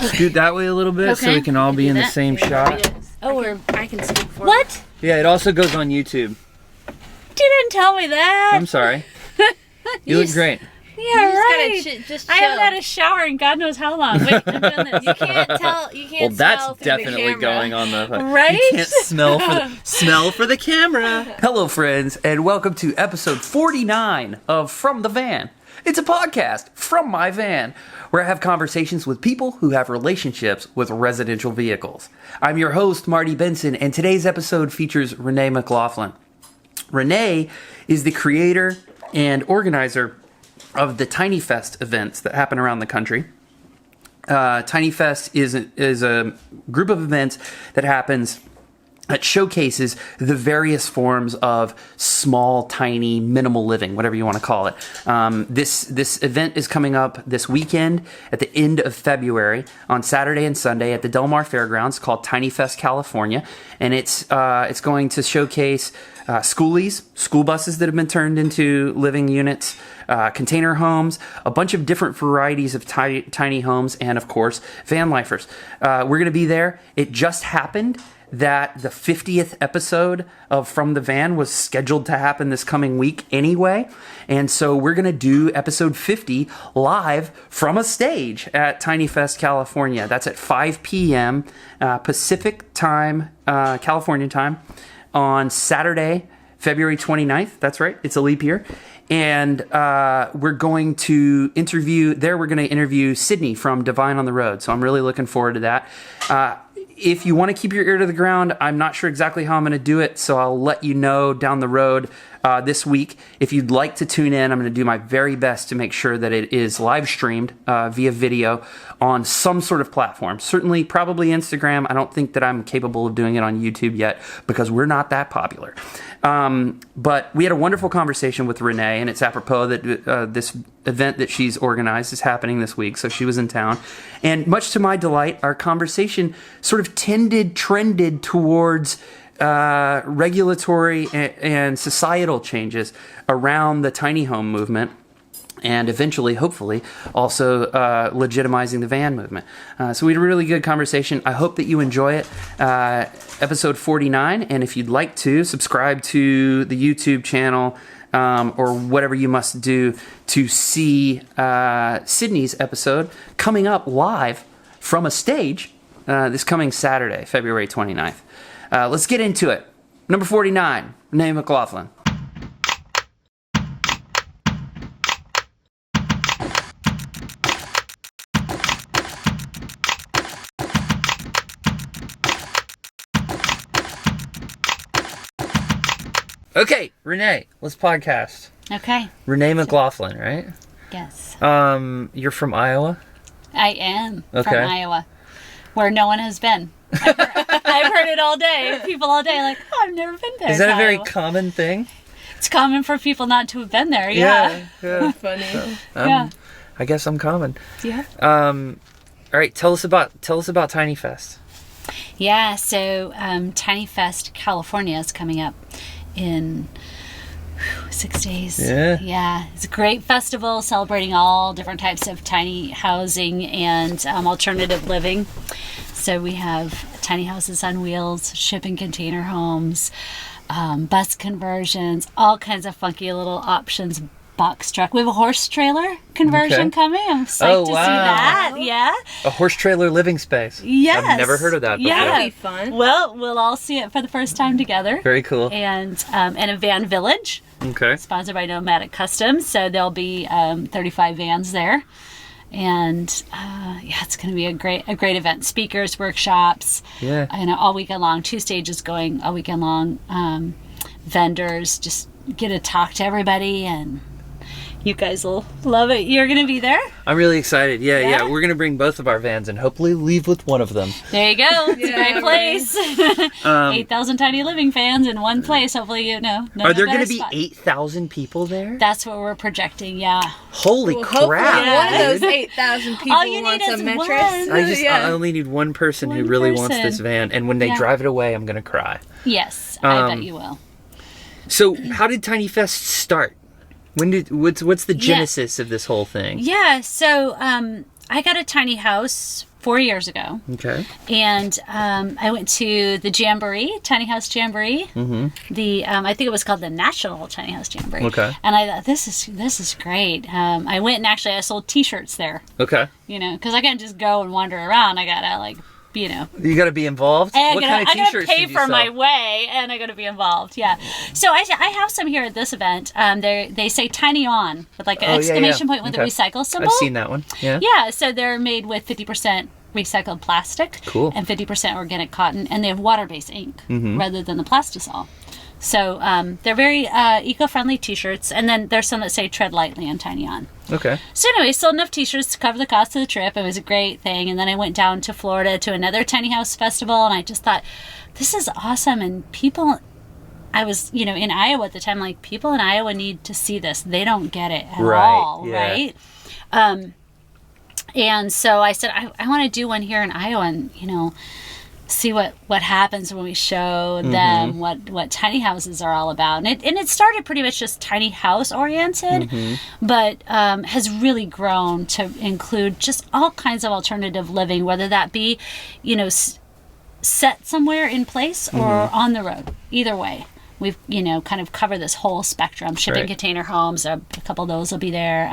scoot that way a little bit so we can all be in the same shot. I can scoot forward. What? Yeah, it also goes on YouTube. You didn't tell me that. I'm sorry. You look great. Yeah, right. Just I haven't had a shower in God knows how long. Wait, I'm doing this. You can't tell. You can't. Well, that's smell through definitely the camera. going on the Right? You can't smell for the camera. Hello, friends, and welcome to episode 49 of From the Van. It's a podcast from my van where I have conversations with people who have relationships with residential vehicles. I'm your host, Marty Benson, and today's episode features Renee McLaughlin. Renee is the creator and organizer of the Tiny Fest events that happen around the country. Tiny Fest is a group of events that happens that showcases the various forms of small, tiny, minimal living, whatever you want to call it. This event is coming up this weekend at the end of February on Saturday and Sunday at the Del Mar Fairgrounds, called Tiny Fest California, and it's going to showcase schoolies, school buses that have been turned into living units, container homes, a bunch of different varieties of tiny homes, and of course, van lifers. We're going to be there. It just happened that the 50th episode of From the Van was scheduled to happen this coming week anyway. And so we're going to do episode 50 live from a stage at Tiny Fest, California. That's at 5 p.m. Pacific time, California time, on Saturday, February 29th. That's right. It's a leap year. And we're going to interview Sydney from Divine on the Road. So I'm really looking forward to that. If you want to keep your ear to the ground, I'm not sure exactly how I'm going to do it, so I'll let you know down the road this week. If you'd like to tune in, I'm going to do my very best to make sure that it is live streamed via video on some sort of platform. Certainly, probably Instagram. I don't think that I'm capable of doing it on YouTube yet because we're not that popular. But we had a wonderful conversation with Renee, and it's apropos that this event that she's organized is happening this week, so she was in town. And much to my delight, our conversation sort of trended towards regulatory and societal changes around the tiny home movement, and eventually, hopefully, also legitimizing the van movement. So we had a really good conversation. I hope that you enjoy it. Episode 49, and if you'd like to, subscribe to the YouTube channel or whatever you must do to see Sydney's episode coming up live from a stage this coming Saturday, February 29th. Let's get into it. Number 49, Renee McLaughlin. Okay, Renee, let's podcast. Okay. Renee McLaughlin, right? Yes. You're from Iowa? I am Okay. from Iowa, where no one has been. I've heard it all day. People all day like, oh, I've never been there. Is that a very Iowa. common thing? It's common for people not to have been there. Yeah. Yeah. Funny. Yeah. I guess I'm common. Yeah. All right, tell us about Tiny Fest. Yeah. So Tiny Fest California is coming up in 6 days. Yeah. It's a great festival celebrating all different types of tiny housing and alternative living. So we have tiny houses on wheels, shipping container homes, bus conversions, all kinds of funky little options. Box truck. We have a horse trailer conversion coming. I'm psyched to see that. Yeah. A horse trailer living space. Yes. I've never heard of that before. Yeah. That'll be fun. Well, we'll all see it for the first time together. Very cool. And a van village. Okay. Sponsored by Nomadic Customs. So there'll be 35 vans there. And it's going to be a great event. Speakers, workshops. Yeah. And all weekend long. 2 stages going all weekend long. Vendors. Just get to talk to everybody, and you guys will love it. You're going to be there? I'm really excited. Yeah. We're going to bring both of our vans and hopefully leave with one of them. There you go. It's a great place. 8,000 tiny living fans in one place. Hopefully, you know. Are there going to be 8,000 people there? That's what we're projecting, yeah. Holy crap. One of those 8,000 people All you wants need a is mattress. one. I only need one person who really wants this van, and when they drive it away, I'm going to cry. Yes, I bet you will. So, how did Tiny Fest start? What's the genesis of this whole thing? Yeah, so I got a tiny house 4 years ago. Okay. And I went to the Jamboree, Tiny House Jamboree. The I think it was called the National Tiny House Jamboree. Okay. And I thought, this is great. I went and actually I sold T-shirts there. Okay. Because I can't just go and wander around. I gotta You got to be involved. And What kind of I gotta T-shirts pay did you for sell? my way, and I gotta be involved. Yeah. So I have some here at this event. They say "Tiny On" with like an exclamation point with a recycle symbol. I've seen that one. Yeah. Yeah. So they're made with 50% recycled plastic. Cool. And 50% organic cotton, and they have water-based ink rather than the plastisol. So they're very eco-friendly T-shirts, and then there's some that say "Tread lightly" and "Tiny On." Okay. So anyway, sold enough T-shirts to cover the cost of the trip. It was a great thing. And then I went down to Florida to another tiny house festival, and I just thought, this is awesome. And people, I was, in Iowa at the time, like, people in Iowa need to see this. They don't get it at all, right? And so I said, I want to do one here in Iowa and, see what happens when we show them what tiny houses are all about. And it started pretty much just tiny house oriented, but has really grown to include just all kinds of alternative living, whether that be, set somewhere in place or on the road. Either way. We've, kind of covered this whole spectrum. Shipping container homes, a couple of those will be there.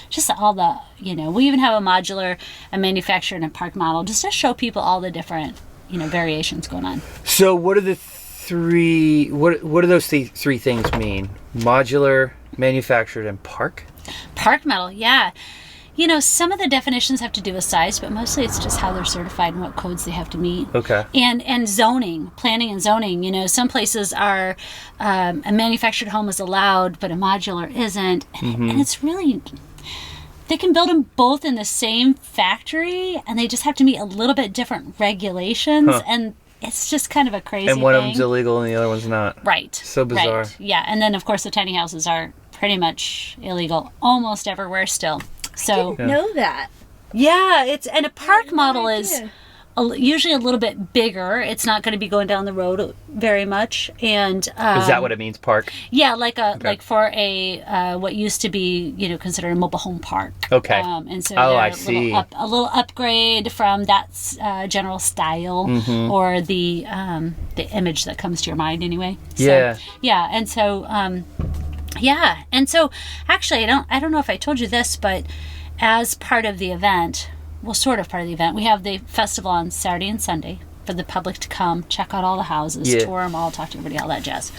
Just all the, we even have a modular, a manufactured, and a park model just to show people all the different variations going on. So what are the three, what do those three things mean? Modular, manufactured, and park? Park model, yeah. Some of the definitions have to do with size, but mostly it's just how they're certified and what codes they have to meet. Okay. And zoning, planning and zoning. Some places are, a manufactured home is allowed, but a modular isn't. And it's really... They can build them both in the same factory, and they just have to meet a little bit different regulations, and it's just kind of a crazy thing. And one of them's illegal and the other one's not. Right. So bizarre. Right. Yeah, and then, of course, the tiny houses are pretty much illegal almost everywhere still. So I didn't know that. Yeah, and a park model idea. is usually a little bit bigger. It's not going to be going down the road very much, and Is that what it means, park? yeah, like for a what used to be considered a mobile home park. Okay. And so I they're see. A little upgrade from that general style or the image that comes to your mind anyway. So, yeah, and so and so actually I don't know if I told you this, but as part of the event. Well, sort of part of the event. We have the festival on Saturday and Sunday for the public to come, check out all the houses, tour them all, talk to everybody, all that jazz.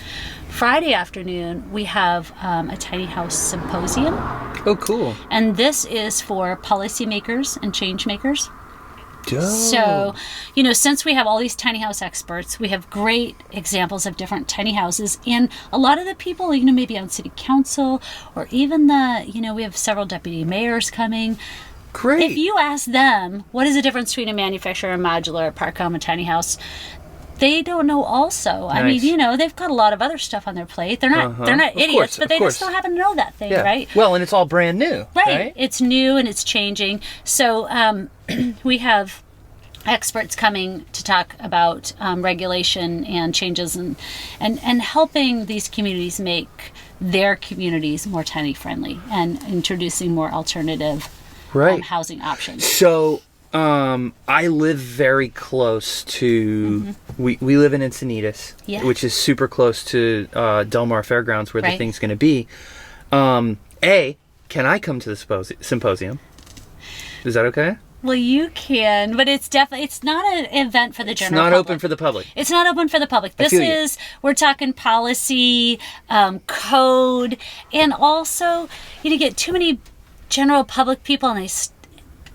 Friday afternoon, we have a tiny house symposium. Oh, cool. And this is for policymakers and change makers. Dope. So, since we have all these tiny house experts, we have great examples of different tiny houses. And a lot of the people, maybe on city council or even we have several deputy mayors coming. Great. If you ask them, what is the difference between a manufacturer, a modular, a park home, a tiny house, they don't know also. Nice. I mean, they've got a lot of other stuff on their plate. They're not idiots, but they just don't happen to know that thing, right? Well, and it's all brand new, right? It's new and it's changing. So we have experts coming to talk about regulation and changes and helping these communities make their communities more tiny friendly and introducing more alternative housing options. So I live very close to we live in Encinitas, which is super close to Del Mar Fairgrounds where the thing's going to be. Can I come to the symposium? Is that okay? Well, you can, but it's not an event for the general public. It's not open for the public. It's not open for the public. We're talking policy, code, and also you get too many general public people and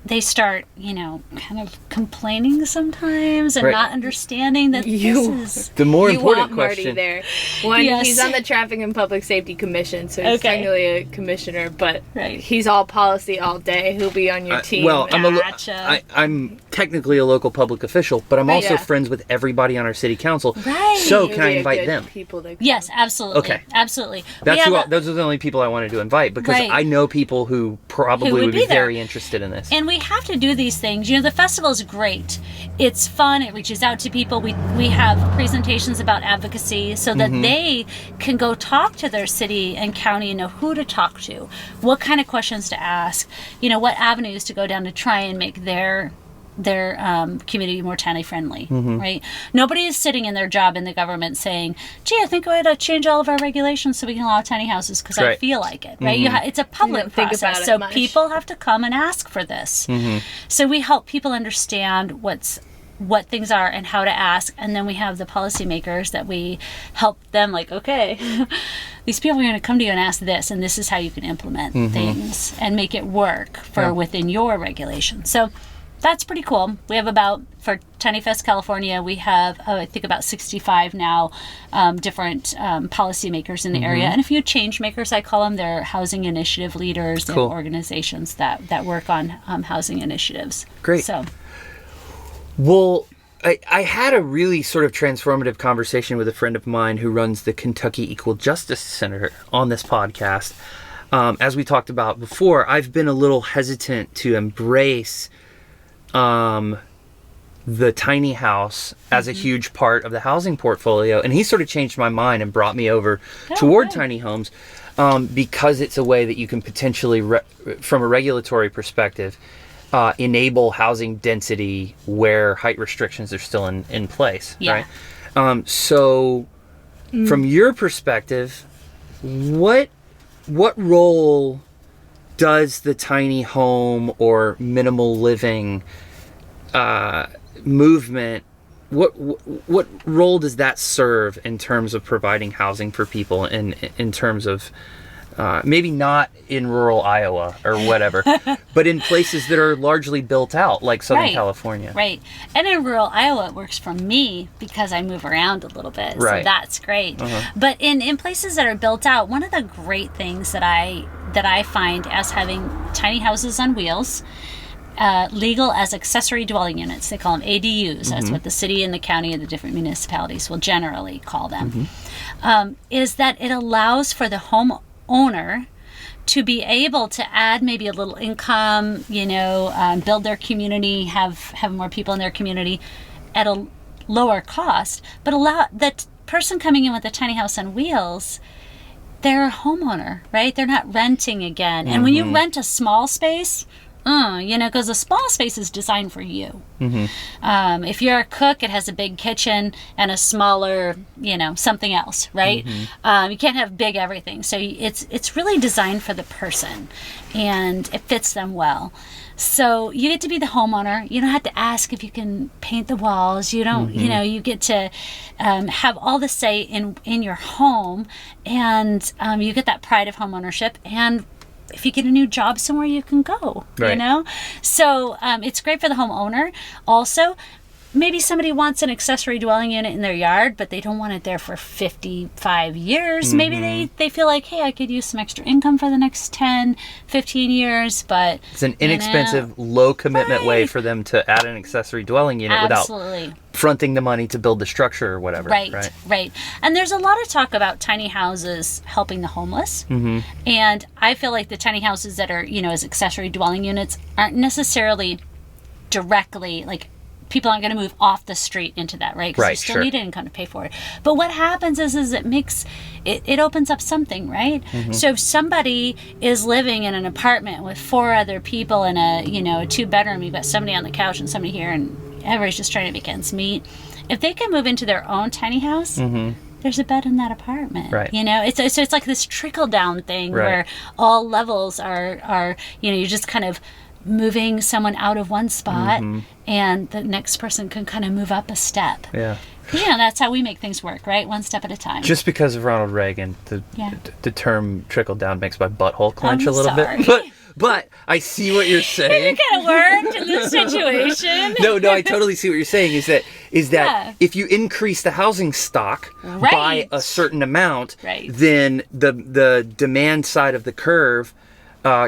they start, kind of complaining sometimes and not understing that this is... The more you important want Marty question... there. One, he's on the Traffic and Public Safety Commission, so he's technically a commissioner, but he's all policy all day. He'll be on your team. Well, I'm technically a local public official, but I'm also friends with everybody on our city council. Right. So can I invite them? Yes, absolutely. Okay. Absolutely. Those are the only people I wanted to invite because I know people who probably would be very interested in this. And we have to do these things. The festival is great. It's fun. It reaches out to people. We have presentations about advocacy so that they can go talk to their city and county and know who to talk to, what kind of questions to ask, what avenues to go down to try and make their community more tiny friendly, right? Nobody is sitting in their job in the government saying, gee, I think we ought to change all of our regulations so we can allow tiny houses because I feel like it, right? It's a public process, so people have to come and ask for this. So we help people understand what things are and how to ask, and then we have the policymakers that we help them, like, okay, these people are going to come to you and ask this, and this is how you can implement things and make it work for within your regulation. So that's pretty cool. We have for Tiny Fest California, we have, I think, about 65 now different policymakers in the area. And a few change makers, I call them. They're housing initiative leaders and organizations that work on housing initiatives. Great. So, well, I had a really sort of transformative conversation with a friend of mine who runs the Kentucky Equal Justice Center on this podcast. As we talked about before, I've been a little hesitant to embrace the tiny house as a huge part of the housing portfolio. And he sort of changed my mind and brought me over toward tiny homes because it's a way that you can potentially, from a regulatory perspective, enable housing density where height restrictions are still in place, right? So from your perspective, what role does the tiny home or minimal living movement, what role does that serve in terms of providing housing for people in terms of maybe not in rural Iowa or whatever, but in places that are largely built out, like Southern California. Right. And in rural Iowa, it works for me because I move around a little bit. Right. So that's great. But in places that are built out, one of the great things that I find as having tiny houses on wheels, legal as accessory dwelling units, they call them ADUs. That's what the city and the county and the different municipalities will generally call them, is that it allows for the homeowner to be able to add maybe a little income, build their community, have more people in their community at a lower cost, but allow that person coming in with a tiny house on wheels, they're a homeowner, right? They're not renting again. And when you rent a small space, because a small space is designed for you. If you're a cook, it has a big kitchen and a smaller, something else, right? You can't have big everything. So it's really designed for the person, and it fits them well. So you get to be the homeowner. You don't have to ask if you can paint the walls. You don't, you get to have all the say in your home, and you get that pride of homeownership. And if you get a new job somewhere, you can go, So it's great for the homeowner. Also, maybe somebody wants an accessory dwelling unit in their yard, but they don't want it there for 55 years. Maybe they feel like, hey, I could use some extra income for the next 10, 15 years, but it's an inexpensive, low commitment way for them to add an accessory dwelling unit without fronting the money to build the structure or whatever. Right. And there's a lot of talk about tiny houses helping the homeless. And I feel like the tiny houses that are, as accessory dwelling units aren't necessarily directly, like, people aren't going to move off the street into that, right? Because you still need an income to pay for it. But what happens is it opens up something, right? So if somebody is living in an apartment with 4 other people in a 2-bedroom, you've got somebody on the couch and somebody here, and everybody's just trying to make ends meet. If they can move into their own tiny house, there's a bed in that apartment. Right. It's like this trickle down thing where all levels are you're just kind of moving someone out of one spot, and the next person can kind of move up a step. That's how we make things work, right? One step at a time. Just because of Ronald Reagan, the term trickle down makes my butthole clench a little bit. But I see what you're saying. It kind of worked in this situation. No, I totally see what you're saying. Is that if you increase the housing stock by a certain amount, then the demand side of the curve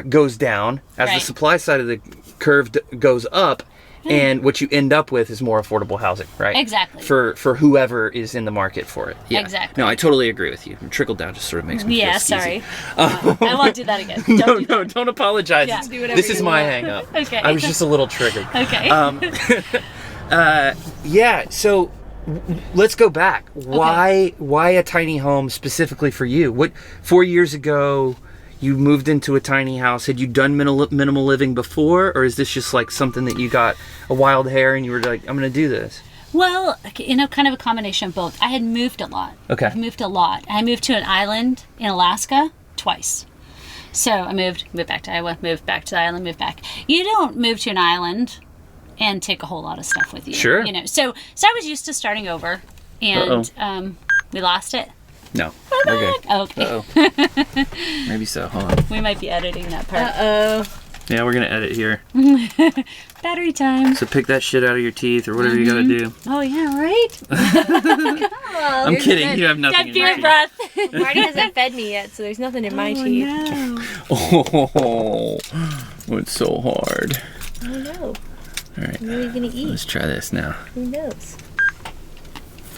goes down as the supply side of the curve goes up, and what you end up with is more affordable housing, right? Exactly. For whoever is in the market for it. Yeah. Exactly. No, I totally agree with you. Trickle down just sort of makes me feel sorry. I won't do that again. Don't apologize. Yeah. This is my hang up. Okay. I was just a little triggered. Okay. So let's go back. Why a tiny home specifically for you? 4 years ago, you moved into a tiny house. Had you done minimal living before, or is this just like something that you got a wild hair and you were like, I'm going to do this? Well, kind of a combination of both. I had moved a lot. Okay. I've moved a lot. I moved to an island in Alaska twice. So I moved back to Iowa, moved back to the island, moved back. You don't move to an island and take a whole lot of stuff with you. Sure. So I was used to starting over, and we lost it. No. We're back. Okay. Uh-oh. Maybe so. Hold on. We might be editing that part. Yeah, we're going to edit here. Battery time. So pick that shit out of your teeth or whatever you got to do. Oh, yeah, right? I'm kidding. You have nothing That in beer your teeth. breath. Marty hasn't fed me yet, so there's nothing in my teeth. No. Oh, it's so hard. I don't know. All right. What are you going to eat? Let's try this now. Who knows?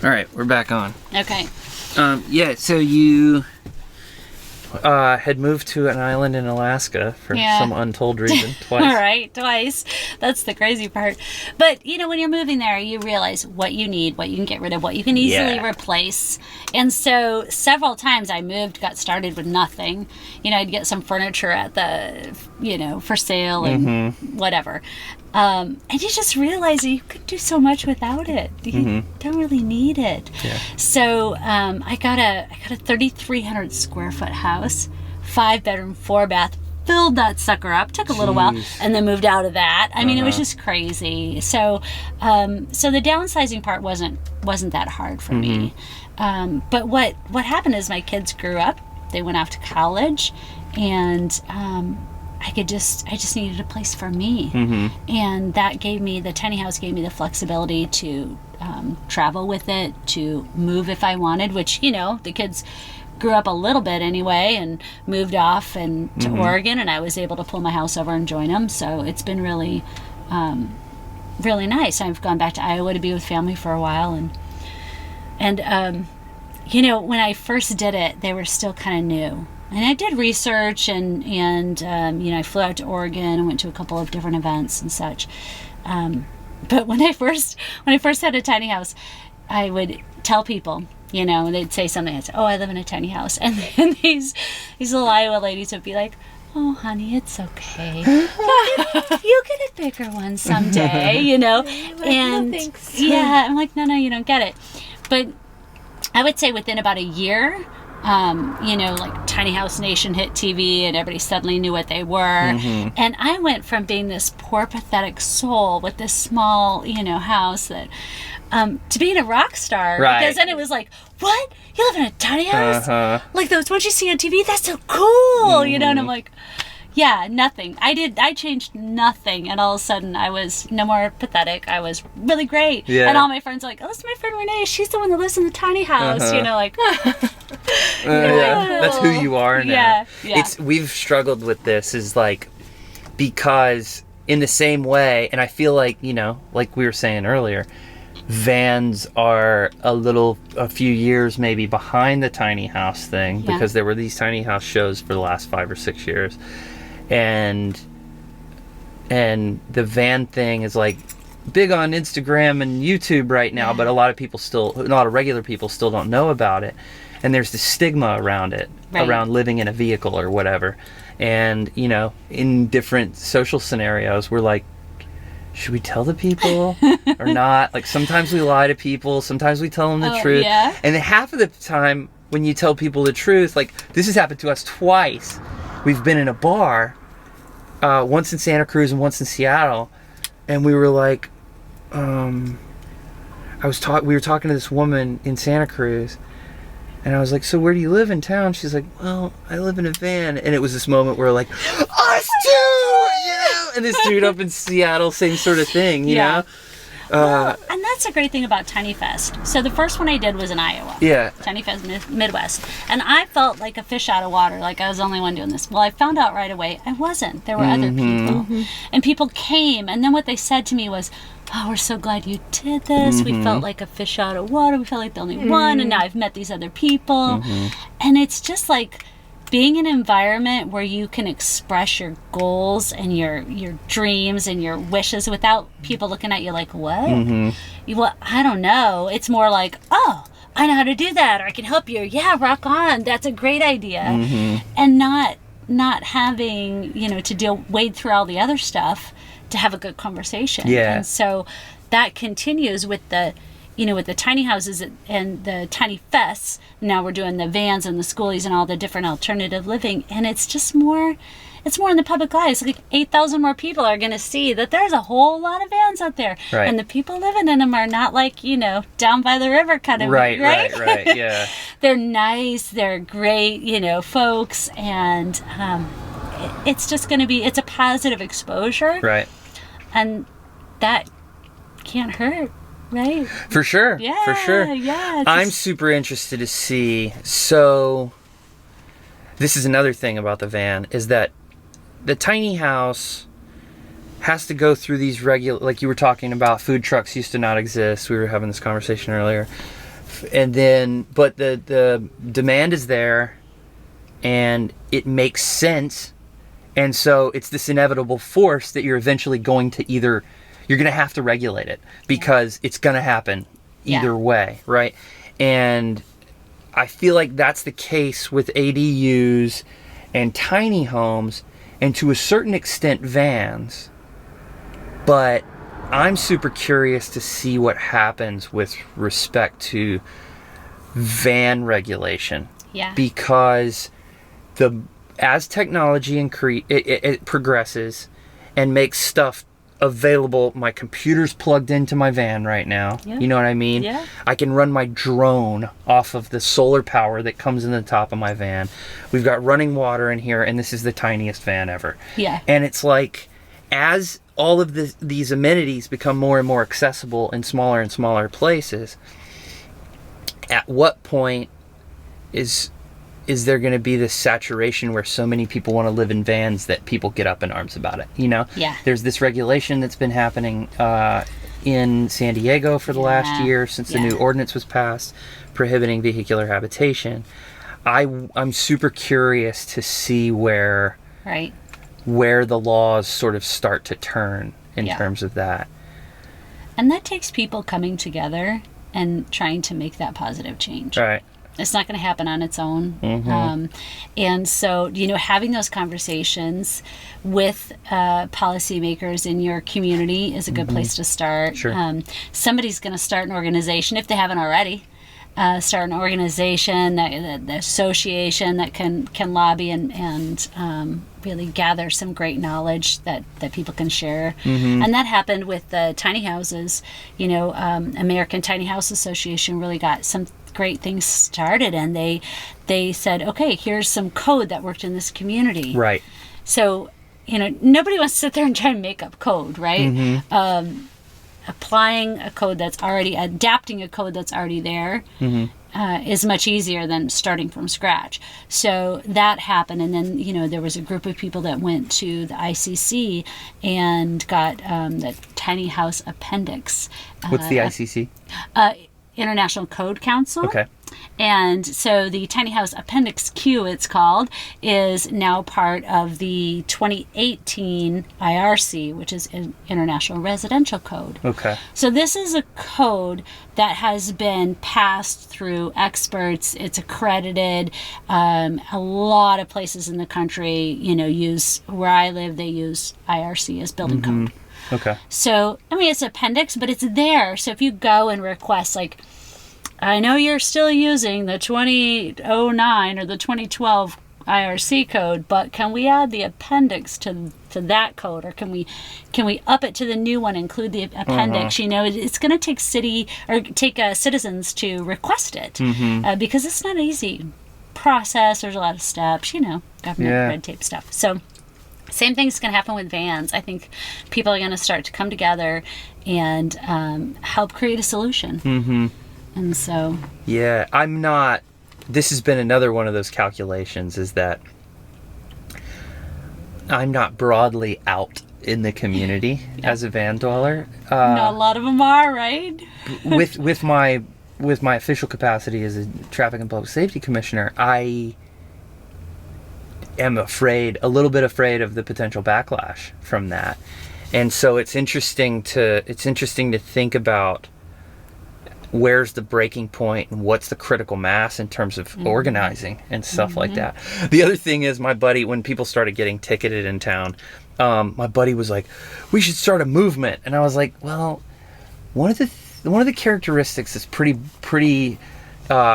All right, we're back on. Okay. Yeah, so you had moved to an island in Alaska for some untold reason twice. All right, twice. That's the crazy part. But, when you're moving there, you realize what you need, what you can get rid of, what you can easily replace. And so several times I got started with nothing. I'd get some furniture at the, for sale and whatever. And you just realize you could do so much without it. You don't really need it. Yeah. So I got a 3,300 square foot house, 5-bedroom, 4-bath. Filled that sucker up. Took a little while, and then moved out of that. I mean, it was just crazy. So the downsizing part wasn't that hard for me. But what happened is my kids grew up. They went off to college, and I just needed a place for me. And that the tiny house gave me the flexibility to travel with it, to move if I wanted, which, the kids grew up a little bit anyway and moved off and to Oregon, and I was able to pull my house over and join them. So it's been really, really nice. I've gone back to Iowa to be with family for a while, and when I first did it, they were still kind of new. And I did research, and I flew out to Oregon and went to a couple of different events and such. But when I first had a tiny house, I would tell people, they'd say something. I'd say, "Oh, I live in a tiny house," and then these little Iowa ladies would be like, "Oh, honey, it's okay. You'll get a bigger one someday," And yeah, I'm like, "No, you don't get it." But I would say within about a year, like Tiny House Nation hit TV and everybody suddenly knew what they were. And I went from being this poor, pathetic soul with this small, house that, to being a rock star. Right. Because then it was like, what? You live in a tiny house? Like those ones you see on TV? That's so cool, And I'm like, yeah, nothing. I changed nothing, and all of a sudden I was no more pathetic. I was really great. Yeah. And all my friends are like, "Oh, this is my friend Renee. She's the one that lives in the tiny house." That's who you are now. Yeah. We've struggled with this because in the same way, and I feel like, like we were saying earlier, vans are a few years maybe behind the tiny house thing, because there were these tiny house shows for the last 5 or 6 years. And the van thing is like big on Instagram and YouTube right now, but a lot of regular people still don't know about it. And there's this stigma around it, around living in a vehicle or whatever. And, in different social scenarios, we're like, should we tell the people or not? Like, sometimes we lie to people, sometimes we tell them the truth. Yeah. And then half of the time when you tell people the truth, like, this has happened to us twice. We've been in a bar, once in Santa Cruz and once in Seattle, and we were like, we were talking to this woman in Santa Cruz, and I was like, "So where do you live in town?" She's like, "Well, I live in a van." And it was this moment where like, us too, and this dude up in Seattle, same sort of thing, you know? Well, and that's a great thing about Tiny Fest. So the first one I did was in Iowa. Yeah. Tiny Fest Midwest. And I felt like a fish out of water, like I was the only one doing this. Well, I found out right away I wasn't. There were other people. And people came, and then what they said to me was, "Oh, we're so glad you did this. We felt like a fish out of water. We felt like the only one, and now I've met these other people." And it's just like being in an environment where you can express your goals and your dreams and your wishes without people looking at you like, "What?" Well, I don't know. It's more like, "Oh, I know how to do that, or I can help you." "Yeah, rock on. That's a great idea." And not not having, to wade through all the other stuff to have a good conversation. Yeah. And so that continues with the tiny houses and the tiny fests. Now we're doing the vans and the schoolies and all the different alternative living. And it's just more in the public eye. It's like 8,000 more people are going to see that there's a whole lot of vans out there. Right. And the people living in them are not like, down by the river kind of. Right, yeah. They're nice. They're great, folks. And it's just going to be, it's a positive exposure. Right. And that can't hurt. Right. For sure. Yeah. For sure. Yeah. I'm super interested to see. So, this is another thing about the van, is that the tiny house has to go through these like you were talking about, food trucks used to not exist. We were having this conversation earlier. And then, but the demand is there and it makes sense. And so it's this inevitable force that you're eventually going to you're going to have to regulate it, because it's going to happen either way, right? And I feel like that's the case with ADUs and tiny homes, and to a certain extent vans. But I'm super curious to see what happens with respect to van regulation. Yeah. Because as technology it progresses and makes stuff available, my computer's plugged into my van right now. Yeah. You know what I mean? Yeah. I can run my drone off of the solar power that comes in the top of my van. We've got running water in here, and this is the tiniest van ever. Yeah. And it's like, as all of these amenities become more and more accessible in smaller and smaller places, at what point is there going to be this saturation where so many people want to live in vans that people get up in arms about it? Yeah. There's this regulation that's been happening in San Diego for the last year since the new ordinance was passed prohibiting vehicular habitation. I'm super curious to see where the laws sort of start to turn in terms of that. And that takes people coming together and trying to make that positive change. Right. It's not going to happen on its own. Mm-hmm. And so, having those conversations with policymakers in your community is a good place to start. Sure. Somebody's going to start an organization, if they haven't already. Start an organization, the association that can lobby and really gather some great knowledge that people can share. Mm-hmm. And that happened with the tiny houses. American Tiny House Association really got some great things started, and they said, okay, here's some code that worked in this community. Right. So, nobody wants to sit there and try and make up code, right? Mm-hmm. Adapting a code that's already there is much easier than starting from scratch. So that happened, and then there was a group of people that went to the ICC and got the Tiny House Appendix. What's the ICC? International Code Council. Okay. And so the Tiny House Appendix Q, it's called, is now part of the 2018 IRC, which is International Residential Code. Okay. So this is a code that has been passed through experts. It's accredited. A lot of places in the country, use, where I live, they use IRC as building code. Okay. So, it's appendix, but it's there. So if you go and request, like, I know you're still using the 2009 or the 2012 IRC code, but can we add the appendix to that code, or can we up it to the new one, include the appendix? It's going to take citizens to request it because it's not an easy process. There's a lot of steps, government red tape stuff. So. Same thing's going to happen with vans. I think people are going to start to come together and help create a solution. Mm-hmm. And so... Yeah, this has been another one of those calculations, is that I'm not broadly out in the community as a van dweller. Not a lot of them are, right? with my official capacity as a traffic and public safety commissioner, I am a little bit afraid of the potential backlash from that. And so it's interesting to think about where's the breaking point and what's the critical mass in terms of organizing and stuff like that. The other thing is, my buddy, when people started getting ticketed in town, my buddy was like, we should start a movement. And I was like, well, one of the characteristics that's pretty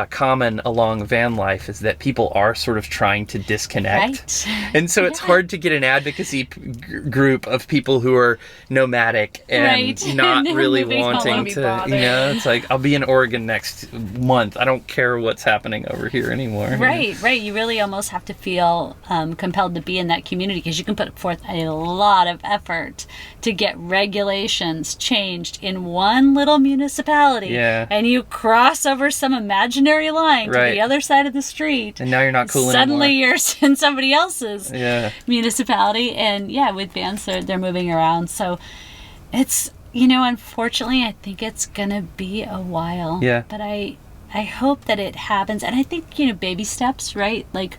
common along van life is that people are sort of trying to disconnect. Right. And so it's hard to get an advocacy group of people who are nomadic and not really wanting to, it's like, I'll be in Oregon next month. I don't care what's happening over here anymore. Right. You really almost have to feel compelled to be in that community, because you can put forth a lot of effort to get regulations changed in one little municipality. Yeah. And you cross over some imaginary line to the other side of the street. And now you're not cool Suddenly anymore. you're in somebody else's municipality. And with vans, they're moving around. So it's, unfortunately, I think it's going to be a while. Yeah. But I hope that it happens. And I think, baby steps, right? Like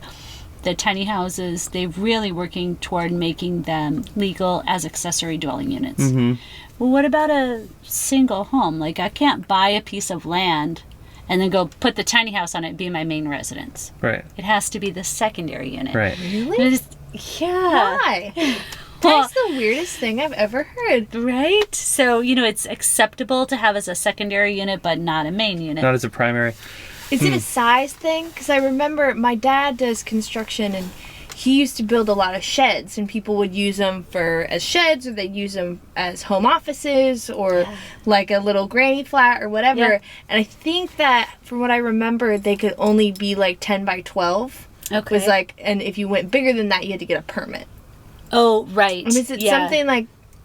the tiny houses, they're really working toward making them legal as accessory dwelling units. Mm-hmm. Well, what about a single home? Like, I can't buy a piece of land and then go put the tiny house on it, be my main residence. Right. It has to be the secondary unit. Right. Really? Why? That's the weirdest thing I've ever heard. Right? So, it's acceptable to have as a secondary unit, but not a main unit. Not as a primary. Is it a size thing? Because I remember my dad does construction, and he used to build a lot of sheds, and people would use them as sheds, or they'd use them as home offices, or like a little granny flat or whatever. Yeah. And I think that, from what I remember, they could only be like 10 by 12. Okay. Was like, and if you went bigger than that, you had to get a permit. Oh, right. Is it something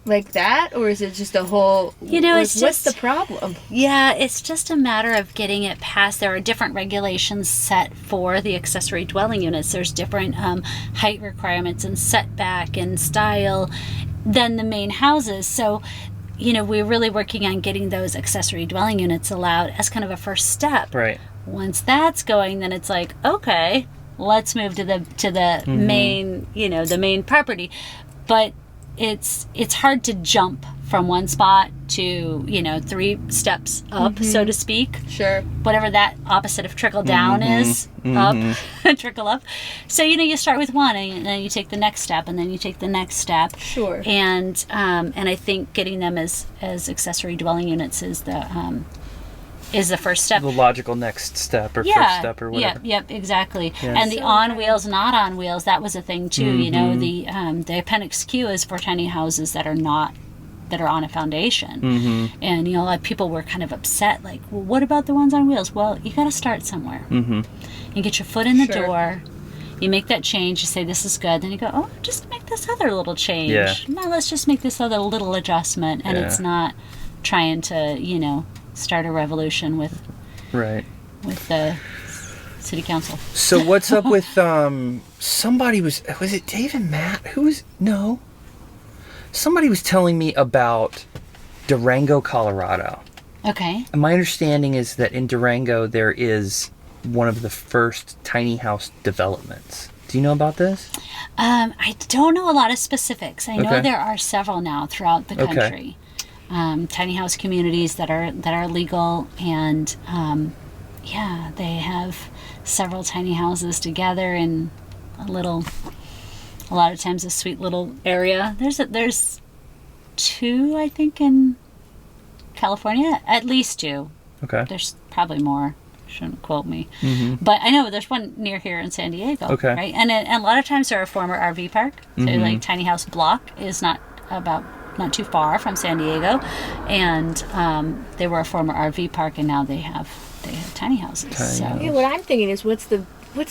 like that, or is it just a whole, what's the problem? Yeah, it's just a matter of getting it passed. There are different regulations set for the accessory dwelling units. There's different height requirements and setback and style than the main houses. So, we're really working on getting those accessory dwelling units allowed as kind of a first step. Right. Once that's going, then it's like, okay, let's move to the main, the main property. But it's hard to jump from one spot to 3 steps up, so to speak. Sure. Whatever that opposite of trickle down is, up, trickle up. So you start with one, and then you take the next step, and then you take the next step. Sure. And I think getting them as accessory dwelling units is the first step. The logical next step or first step or whatever. Yep, exactly. Yeah. And the on wheels, not on wheels, that was a thing too. The Appendix Q is for tiny houses that are on a foundation. And a lot of people were kind of upset, like, well, what about the ones on wheels? Well, you got to start somewhere. You get your foot in the door. You make that change. You say this is good. Then you go, oh, just make this other little change. Yeah. No, let's just make this other little adjustment. And it's not trying to start a revolution with the city council. So what's up with somebody was it Dave and Matt? Somebody was telling me about Durango, Colorado. Okay. And my understanding is that in Durango there is one of the first tiny house developments. Do you know about this? I don't know a lot of specifics. I know there are several now throughout the country. Tiny house communities that are legal, and they have several tiny houses together in a lot of times a sweet little area. There's 2, I think, in California, at least 2. Okay. There's probably more. Shouldn't quote me. But I know there's one near here in San Diego. Okay. Right, and a lot of times they're a former RV park. So like Tiny House Block is not too far from San Diego, and they were a former RV park, and now they have tiny houses. Yeah, what I'm thinking is, what's the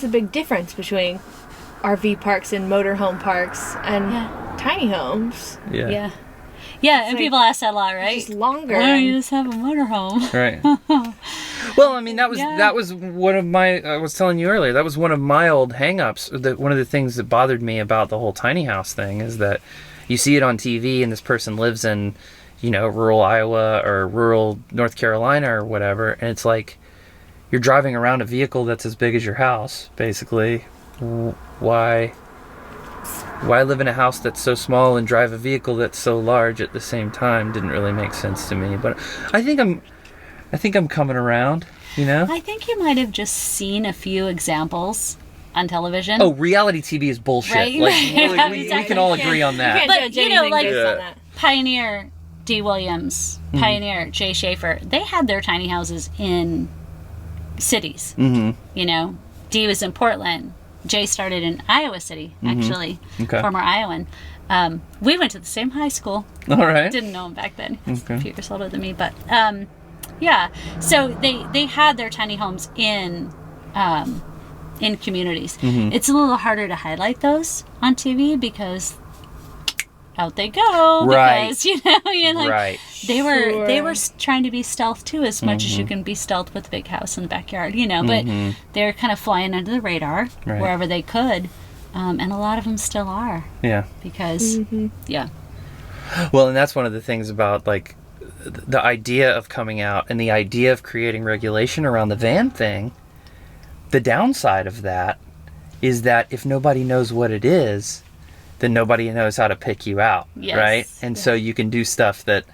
big difference between RV parks and motorhome parks and tiny homes? Yeah, and people ask that a lot, right? It's just longer. Why don't you just have a motorhome? Right. Well, I mean, that was one of my, I was telling you earlier, that was one of my old hang-ups. One of the things that bothered me about the whole tiny house thing is that you see it on TV, and this person lives in, rural Iowa or rural North Carolina or whatever, and it's like you're driving around a vehicle that's as big as your house, basically. Why live in a house that's so small and drive a vehicle that's so large at the same time? Didn't really make sense to me. But I think I think I'm coming around, you know? I think you might have just seen a few examples on television. Oh, reality TV is bullshit. Right. Like, we can all agree on that. But you know, like based on that. Pioneer D. Williams, Pioneer Jay Schaefer, they had their tiny houses in cities. You know, D was in Portland. Jay started in Iowa City, actually, former Iowan. We went to the same high school. All right. Didn't know him back then. He's a few years older than me, but yeah. So they had their tiny homes in communities. It's a little harder to highlight those on TV because out they go. Right. Because, you know, you're like, right. they were trying to be stealth too, as much as you can be stealth with a big house in the backyard, you know. But they're kind of flying under the radar wherever they could, and a lot of them still are. Yeah. Because yeah. Well, and that's one of the things about like the idea of coming out and the idea of creating regulation around the van thing. The downside of that is that if nobody knows what it is, then nobody knows how to pick you out, right? And so you can do stuff that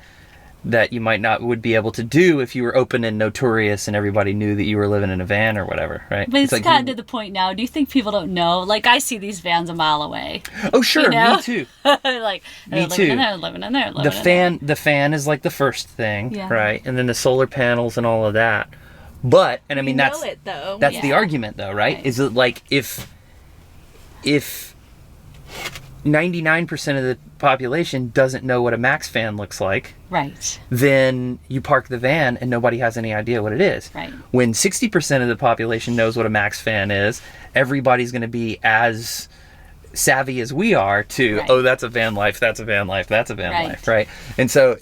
you might not would be able to do if you were open and notorious and everybody knew that you were living in a van or whatever, right? But it's like gotten to the point now. Do you think people don't know? Like, I see these vans a mile away. Oh, sure, you know? me too. Like, Me living too. in there, living in there, living The in there. fan is like the first thing, Yeah. right? And then the solar panels and all of that. But, and I mean, that's know it, though. that's the Yeah. argument, though, right? Right. Is it like if 99% of the population doesn't know what a max fan looks like, Right. then you park the van and nobody has any idea what it is. Right. When 60% of the population knows what a max fan is, everybody's going to be as savvy as we are to, Right. oh, that's a van life, that's a van life, that's a van Right. life, right? And so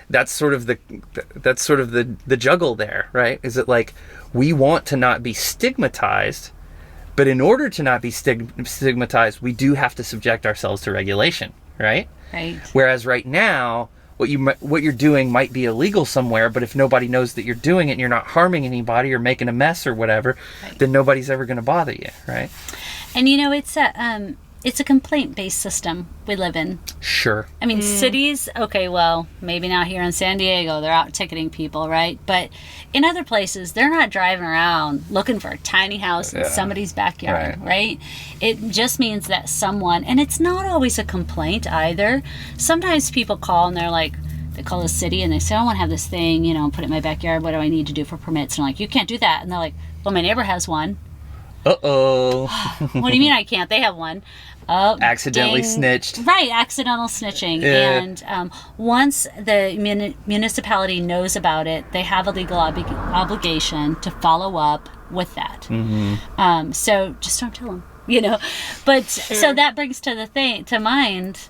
that's sort of the juggle there, right? Is it like we want to not be stigmatized, but in order to not be stigmatized, we do have to subject ourselves to regulation, right? Right. Whereas right now, what you're doing might be illegal somewhere, but if nobody knows that you're doing it and you're not harming anybody or making a mess or whatever, Right. then nobody's ever going to bother you, right? And you know, it's a complaint-based system we live in. Sure. I mean, cities, okay, well, maybe not here in San Diego, they're out ticketing people, right? But in other places, they're not driving around looking for a tiny house in somebody's backyard, right? It just means that someone, and it's not always a complaint either. Sometimes people call and they're like, they call the city and they say, I want to have this thing, you know, put it in my backyard. What do I need to do for permits? And I'm like, you can't do that. And they're like, well, my neighbor has one. Uh-oh. What do you mean I can't? They have one. Oh, Accidentally dang. snitched. Right, accidental snitching. Yeah. And once the municipality knows about it, they have a legal obligation to follow up with that. So just don't tell them, you know. But so that brings to mind,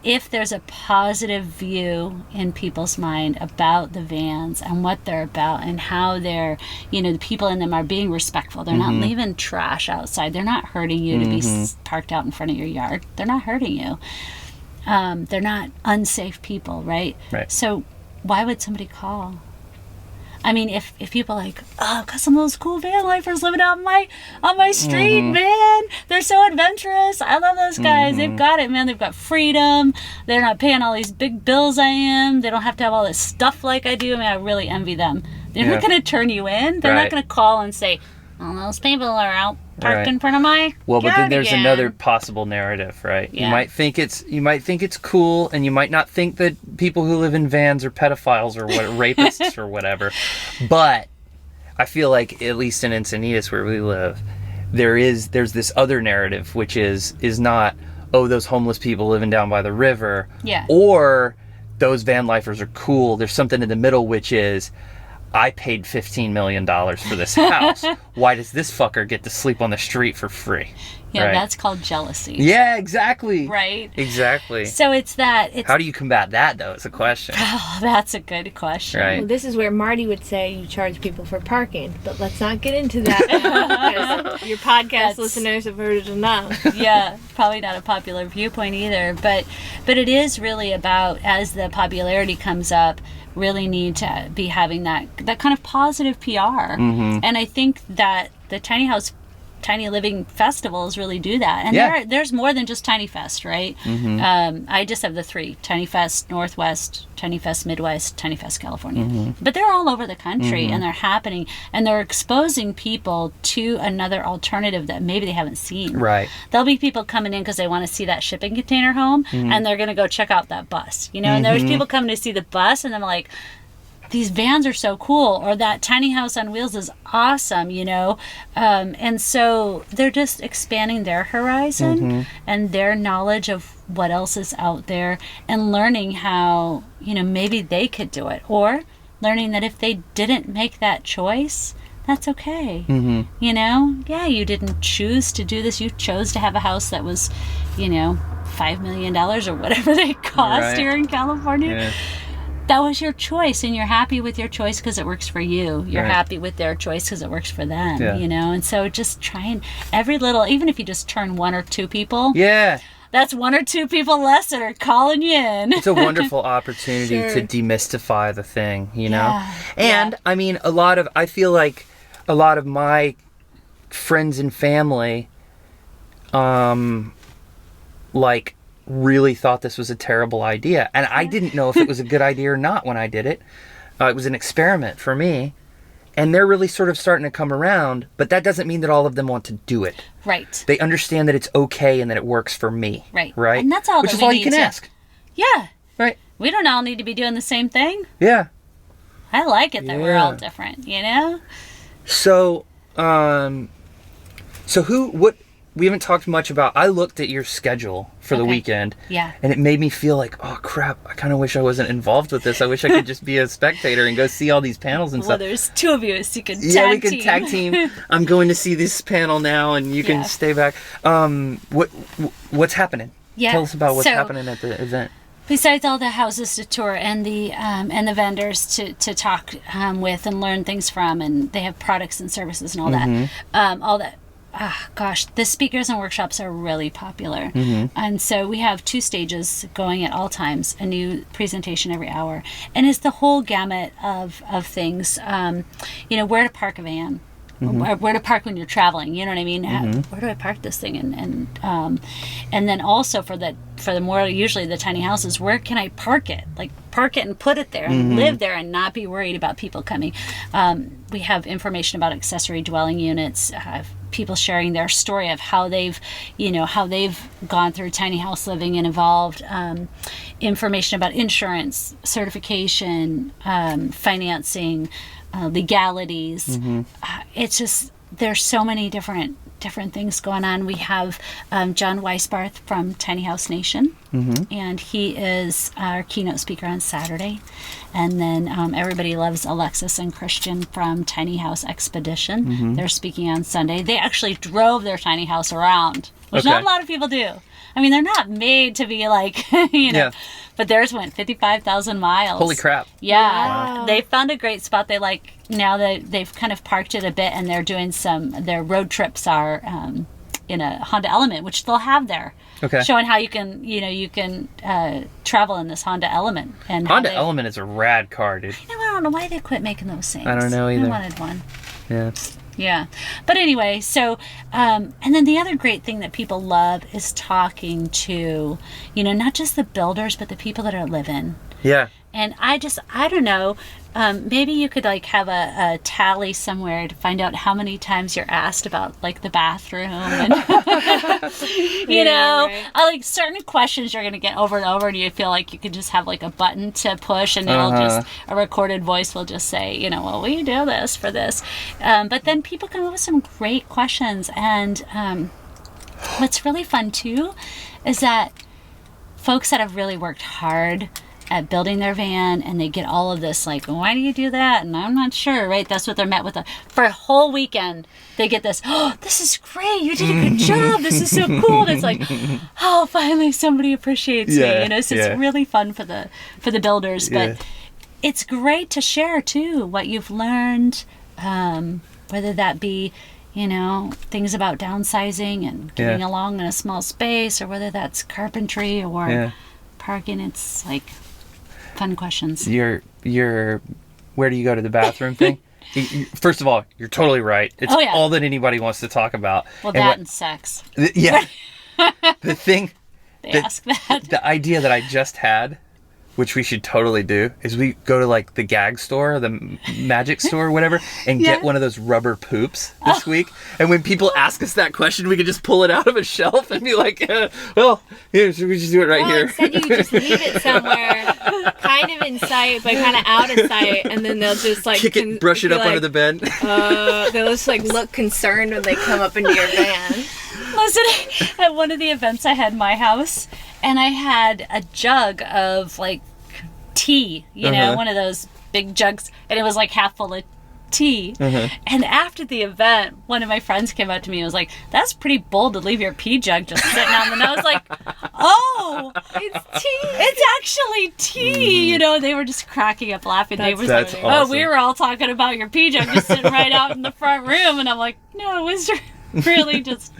if there's a positive view in people's mind about the vans and what they're about and how they're, you know, the people in them are being respectful. They're not leaving trash outside. They're not hurting you to be parked out in front of your yard. They're not hurting you. They're not unsafe people, right? Right. So why would somebody call? I mean, if people are like, oh, I've got some of those cool van lifers living out on my street, man. They're so adventurous. I love those guys. They've got it, man. They've got freedom. They're not paying all these big bills I am. They don't have to have all this stuff like I do. I mean, I really envy them. They're not going to turn you in. They're not going to call and say, well, those people are out parked in front of my Well, but yard then there's again. another possible narrative, right? Yeah. You might think it's cool, and you might not think that people who live in vans are pedophiles or rapists or whatever. But I feel like, at least in Encinitas where we live, there's this other narrative, which is not, oh, those homeless people living down by the river, or those van lifers are cool. There's something in the middle, which is, I paid $15 million for this house. Why does this fucker get to sleep on the street for free? Yeah, right? that's called jealousy. Yeah, exactly. Right? Exactly. So it's that. How do you combat that, though, is a question. Oh, that's a good question. Right. Well, this is where Marty would say you charge people for parking, but let's not get into that because your podcast listeners have heard it enough. Yeah, probably not a popular viewpoint either, but it is really about, as the popularity comes up, really need to be having that kind of positive PR. And I think that the tiny house tiny living festivals really do that. And there's more than just Tiny Fest, right? I just have the 3: Tiny Fest Northwest, Tiny Fest Midwest, Tiny Fest California. But they're all over the country, and they're happening, and they're exposing people to another alternative that maybe they haven't seen. Right. There'll be people coming in because they want to see that shipping container home, and they're going to go check out that bus, and there's people coming to see the bus, and I'm like, these vans are so cool, or that tiny house on wheels is awesome, and so they're just expanding their horizon and their knowledge of what else is out there, and learning how, maybe they could do it, or learning that if they didn't make that choice, that's okay. You didn't choose to do this. You chose to have a house that was, $5 million or whatever they cost here in California. That was your choice, and you're happy with your choice because it works for you. You're happy with their choice because it works for them, and so just trying every little, even if you just turn 1 or 2 people. That's 1 or 2 people less that are calling you in. It's a wonderful opportunity to demystify the thing, And I mean, I feel like a lot of my friends and family, really thought this was a terrible idea. And I didn't know if it was a good idea or not when I did it. It was an experiment for me. And they're really sort of starting to come around, but that doesn't mean that all of them want to do it. Right. They understand that it's okay and that it works for me. Right. Right? And that's all Which that is we all need you can ask. Yeah. Right. We don't all need to be doing the same thing. Yeah. I like it that we're all different, So, we haven't talked much about, I looked at your schedule for the weekend. Yeah. And it made me feel like, oh crap, I kind of wish I wasn't involved with this. I wish I could just be a spectator and go see all these panels and stuff. Well, there's 2 of you, so you can tag team. Yeah, we can tag team. I'm going to see this panel now, and you can stay back. What's happening? Yeah. Tell us about what's happening at the event. Besides all the houses to tour and the vendors to talk with and learn things from, and they have products and services and all that. The speakers and workshops are really popular. And so we have 2 stages going at all times, a new presentation every hour. And it's the whole gamut of things. Where to park a van. Where to park when you're traveling, you know what I mean? Where do I park this thing? And then also for the more, usually the tiny houses, where can I park it? Like park it and put it there and live there and not be worried about people coming. We have information about accessory dwelling units, people sharing their story of how they've gone through tiny house living and evolved, information about insurance, certification, financing, legalities. It's just, there's so many different things going on. We have John Weisbarth from Tiny House Nation, and he is our keynote speaker on Saturday. And then everybody loves Alexis and Christian from Tiny House Expedition. They're speaking on Sunday. They actually drove their tiny house around, which not a lot of people do. I mean, they're not made to be like, but theirs went 55,000 miles. Holy crap. Yeah. Wow. They found a great spot. They now that they've kind of parked it a bit, and they're doing their road trips are in a Honda Element, which they'll have there. Okay. Showing how you can travel in this Honda Element. And Honda Element is a rad car, dude. I don't know why they quit making those things. I don't know either. I wanted one. Yeah. Yeah. But anyway, so, and then the other great thing that people love is talking to, not just the builders, but the people that are living. Yeah. And I don't know, maybe you could have a tally somewhere to find out how many times you're asked about the bathroom and, right. Certain questions you're going to get over and over, and you feel like you could just have a button to push, and it'll a recorded voice will just say, well, we do this for this. But then people come up with some great questions. And what's really fun too is that folks that have really worked hard at building their van, and they get all of this why do you do that? And I'm not sure, right? That's what they're met with. For a whole weekend, they get this, oh, this is great, you did a good job, this is so cool. And it's oh, finally somebody appreciates me. So it's really fun for the builders. But it's great to share too what you've learned, whether that be things about downsizing and getting along in a small space, or whether that's carpentry or parking. It's fun questions. Your where do you go to the bathroom thing? First of all, you're totally right. It's all that anybody wants to talk about. Well, and sex. Yeah. The thing... They ask that. The idea that I just had, which we should totally do, is we go to like the gag store, the magic store or whatever, and get one of those rubber poops this week. And when people ask us that question, we can just pull it out of a shelf and be like, well, here, we just do it right here. Instead you just leave it somewhere, kind of in sight, but kind of out of sight, and then they'll just like... Kick it, brush it up under the bed. They'll just like look concerned when they come up into your van. Listen, at one of the events I had in my house, and I had a jug of like tea, you know, one of those big jugs, and it was like half full of tea. And after the event, one of my friends came up to me and was like, "That's pretty bold to leave your pee jug just sitting out." And I was like, "Oh, it's tea. It's actually tea." You know, they were just cracking up laughing. That's like, awesome. "Oh, we were all talking about your pee jug just sitting right out in the front room," and I'm like, "No, it was really just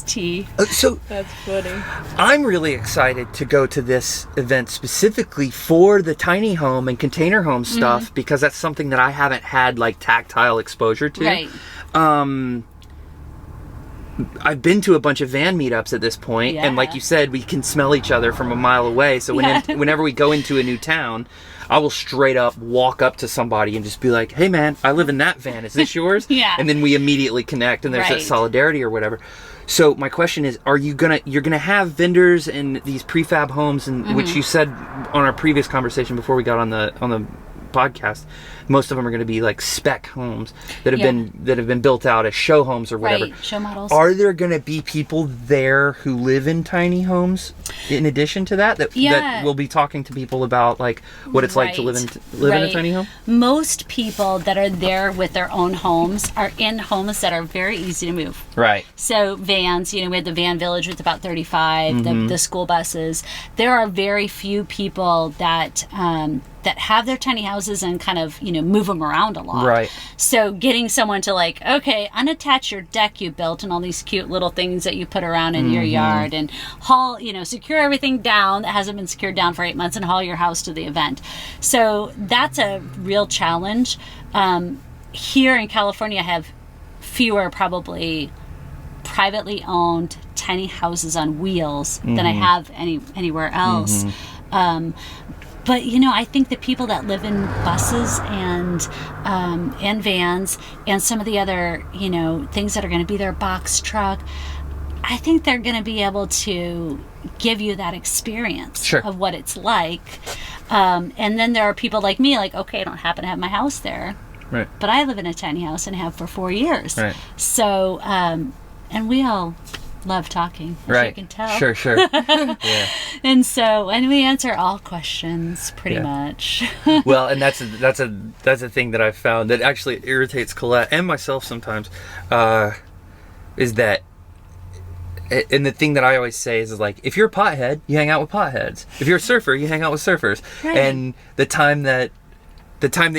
tea." So That's funny. I'm really excited to go to this event specifically for the tiny home and container home stuff because that's something that I haven't had like tactile exposure to. Right. I've been to a bunch of van meetups at this point, and like you said, we can smell each other from a mile away. So whenever we go into a new town, I will straight up walk up to somebody and just be like, "Hey man, I live in that van. Is this yours?" And then we immediately connect, and there's that solidarity or whatever. So my question is, you're gonna have vendors in these prefab homes, and which you said on our previous conversation before we got on the podcast, most of them are going to be like spec homes that have been built out as show homes or whatever. Right, show models. Are there going to be people there who live in tiny homes in addition to that will be talking to people about like what it's like to live in a tiny home? Most people that are there with their own homes are in homes that are very easy to move. Right. So vans, you know, we had the van village with about 35, the school buses. There are very few people that have their tiny houses and kind of, you know, move them around a lot. Right. So getting someone to like, okay, unattach your deck you built and all these cute little things that you put around in your yard and haul, you know, secure everything down that hasn't been secured down for 8 months and haul your house to the event. So that's a real challenge. Here in California, I have fewer probably privately owned tiny houses on wheels than I have anywhere else. But, you know, I think the people that live in buses and vans and some of the other, you know, things that are going to be their box truck, I think they're going to be able to give you that experience of what it's like. And then there are people like me, like, okay, I don't happen to have my house there. Right. But I live in a tiny house and have for 4 years. Right. So, and we all love talking, as you can tell. Sure. Yeah. And we answer all questions pretty much. Well, and that's a thing that I've found that actually irritates Colette and myself sometimes, is that, and the thing that I always say is like, if you're a pothead, you hang out with potheads. If you're a surfer, you hang out with surfers. Right. And the time that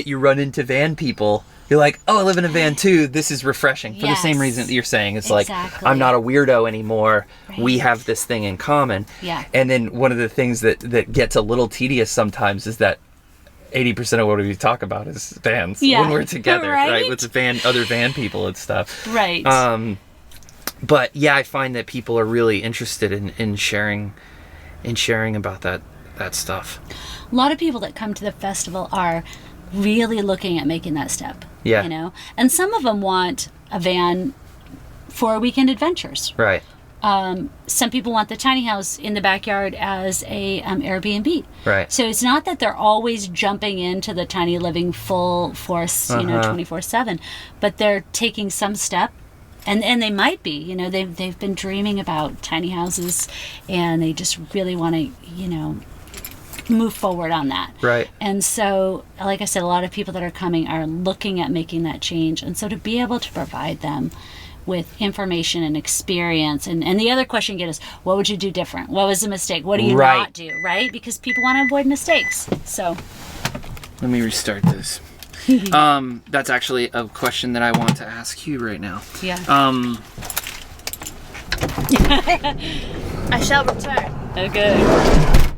you run into van people, you're like, oh, I live in a van too. This is refreshing for the same reason that you're saying. It's like, I'm not a weirdo anymore. Right. We have this thing in common. Yeah. And then one of the things that gets a little tedious sometimes is that 80% of what we talk about is vans when we're together, right? With the other van people and stuff. Right. But yeah, I find that people are really interested in sharing about that stuff. A lot of people that come to the festival are really looking at making that step. Yeah. You know, and some of them want a van for weekend adventures. Right. Some people want the tiny house in the backyard as a Airbnb. Right. So it's not that they're always jumping into the tiny living full force, 24/7, but they're taking some step. And they might be, you know, they've been dreaming about tiny houses and they just really want to, you know, move forward on that. Right. And so, like I said, a lot of people that are coming are looking at making that change. And so to be able to provide them with information and experience. And the other question you get is, what would you do different? What was the mistake? What do you not do? Right? Because people want to avoid mistakes. So let me restart this. That's actually a question that I want to ask you right now. Yeah. I shall return. Okay.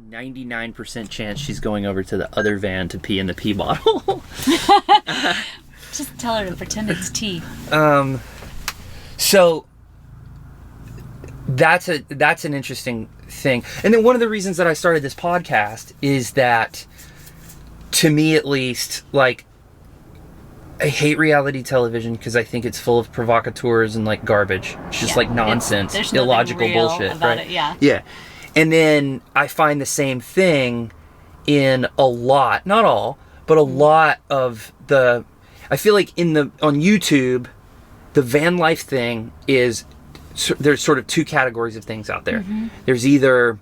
99% chance she's going over to the other van to pee in the pee bottle. Just tell her to pretend it's tea. So that's an interesting thing. And then one of the reasons that I started this podcast is that, to me at least, like, I hate reality television because I think it's full of provocateurs and like garbage. It's just like nonsense, there's illogical nothing real bullshit, about right? it, yeah. Yeah. And then I find the same thing in a lot, not all, but a lot of the, I feel like on YouTube, the van life thing is, there's sort of two categories of things out there. There's either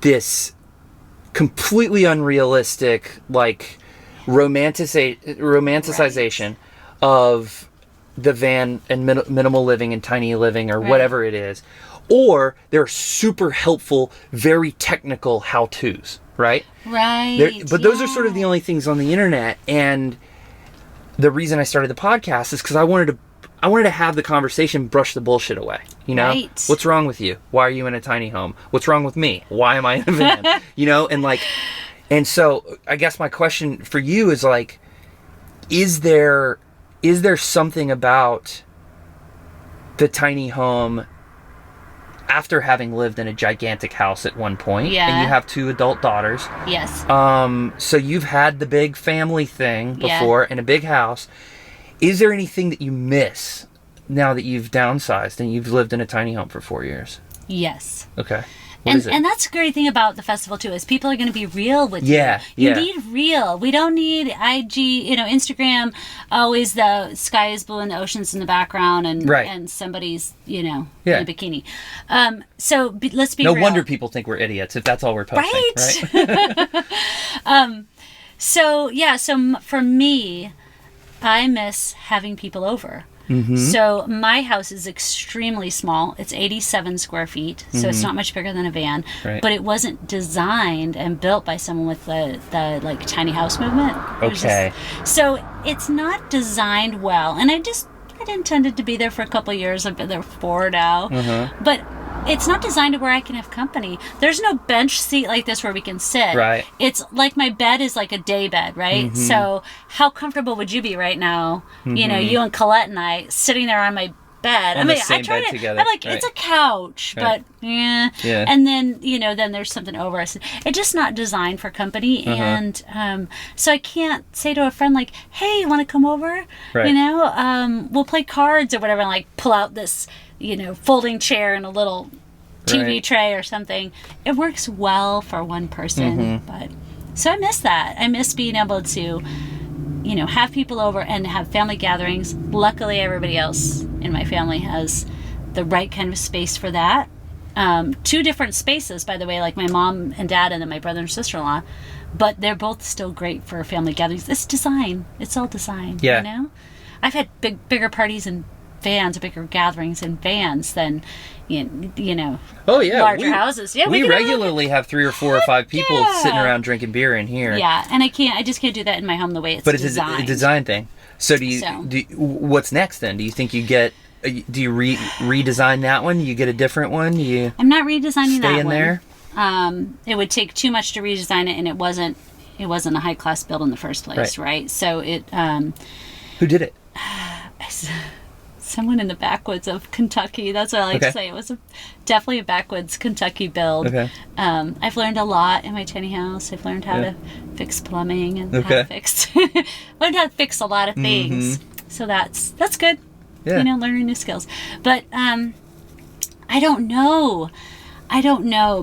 this completely unrealistic, like, romanticization of the van and minimal living and tiny living or whatever it is, or they're super helpful, very technical how-tos, right? But those are sort of the only things on the internet. And the reason I started the podcast is because I wanted to have the conversation, brush the bullshit away. You know, what's wrong with you? Why are you in a tiny home? What's wrong with me? Why am I in a van? You know, and so I guess my question for you is, like, is there something about the tiny home after having lived in a gigantic house at one point, and you have 2 adult daughters? Yes. So you've had the big family thing before in a big house. Is there anything that you miss now that you've downsized and you've lived in a tiny home for 4 years? Yes. Okay. What is it? And that's the great thing about the festival too, is people are going to be real with you. You need real. We don't need IG, Instagram, always the sky is blue and the ocean's in the background and somebody's, in a bikini. So let's be real. No wonder people think we're idiots if that's all we're posting. Right? So for me, I miss having people over. So my house is extremely small. It's 87 square feet, so it's not much bigger than a van. But it wasn't designed and built by someone with the like tiny house movement. Okay. So it's not designed well, and I'd intended to be there for a couple of years. I've been there 4 now, but it's not designed to where I can have company. There's no bench seat like this where we can sit. Right. It's like my bed is like a day bed, right? So how comfortable would you be right now? You and Colette and I sitting there on my bed. I tried it together. I'm like, it's a couch, but yeah. And then, then there's something over us. It's just not designed for company. And so I can't say to a friend like, hey, you want to come over? We'll play cards or whatever, and like pull out this, folding chair and a little TV tray or something. It works well for one person, but so I miss that. I miss being able to, have people over and have family gatherings. Luckily, everybody else in my family has the right kind of space for that. 2 different spaces, by the way, like my mom and dad and then my brother and sister-in-law, but they're both still great for family gatherings. It's design. It's all design, I've had bigger parties and vans, bigger gatherings in vans than larger houses. We regularly have 3 or 4 or 5 people sitting around drinking beer in here. And I just can't do that in my home the way it's designed. But it's a design thing. So what's next then? Do you think do you redesign that one? Do you get a different one? I'm not redesigning that one. Stay in there? It would take too much to redesign it, and it wasn't a high class build in the first place, right? So it who did it? Someone in the backwoods of Kentucky. That's what I like to say. It was definitely a backwoods Kentucky build. I've learned a lot in my tiny house. I've learned how to fix plumbing and how to fix learned how to fix a lot of things. So that's good. Learning new skills. But I don't know.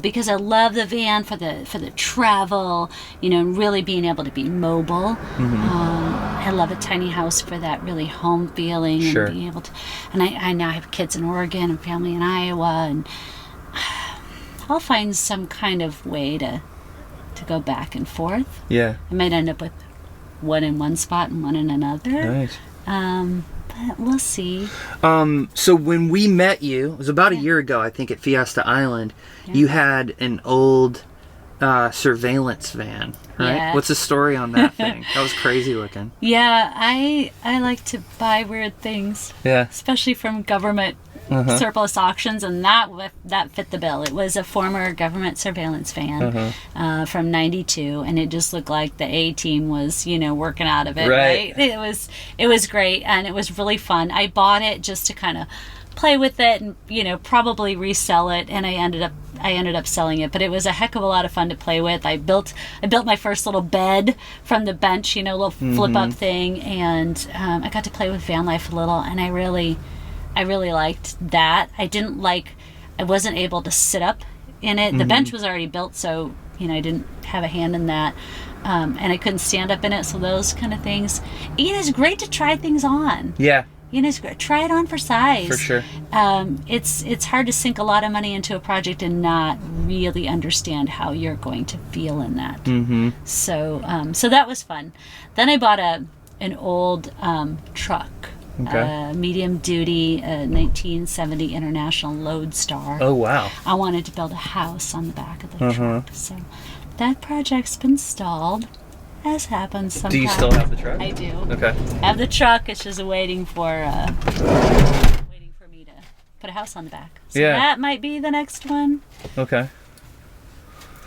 Because I love the van for the travel, and really being able to be mobile. I love a tiny house for that really home feeling and being able to. And I now have kids in Oregon and family in Iowa, and I'll find some kind of way to go back and forth. I might end up with one in one spot and one in another. Nice. But we'll see. So when we met you, it was about a year ago, I think, at Fiesta Island. You had an old surveillance van, right? What's the story on that thing? That was crazy looking. I like to buy weird things. Especially from government surplus auctions, and that fit the bill. It was a former government surveillance van from '92, and it just looked like the A team was, working out of it. Right. It was great, and it was really fun. I bought it just to kind of play with it and probably resell it, and I ended up selling it, but it was a heck of a lot of fun to play with. I built my first little bed from the bench, little flip up thing, and I got to play with van life a little, and I really liked that. I wasn't able to sit up in it. The bench was already built, so I didn't have a hand in that, and I couldn't stand up in it, so those kind of things. It's great to try things on. Yeah. Try it on for size. For sure. It's hard to sink a lot of money into a project and not really understand how you're going to feel in that. So that was fun. Then I bought an old truck, medium duty 1970 International Lodestar. Oh wow! I wanted to build a house on the back of the truck, so that project's been stalled. As happens sometimes. Do you still have the truck? I do. Okay. I have the truck. It's just waiting for me to put a house on the back. So that might be the next one. Okay.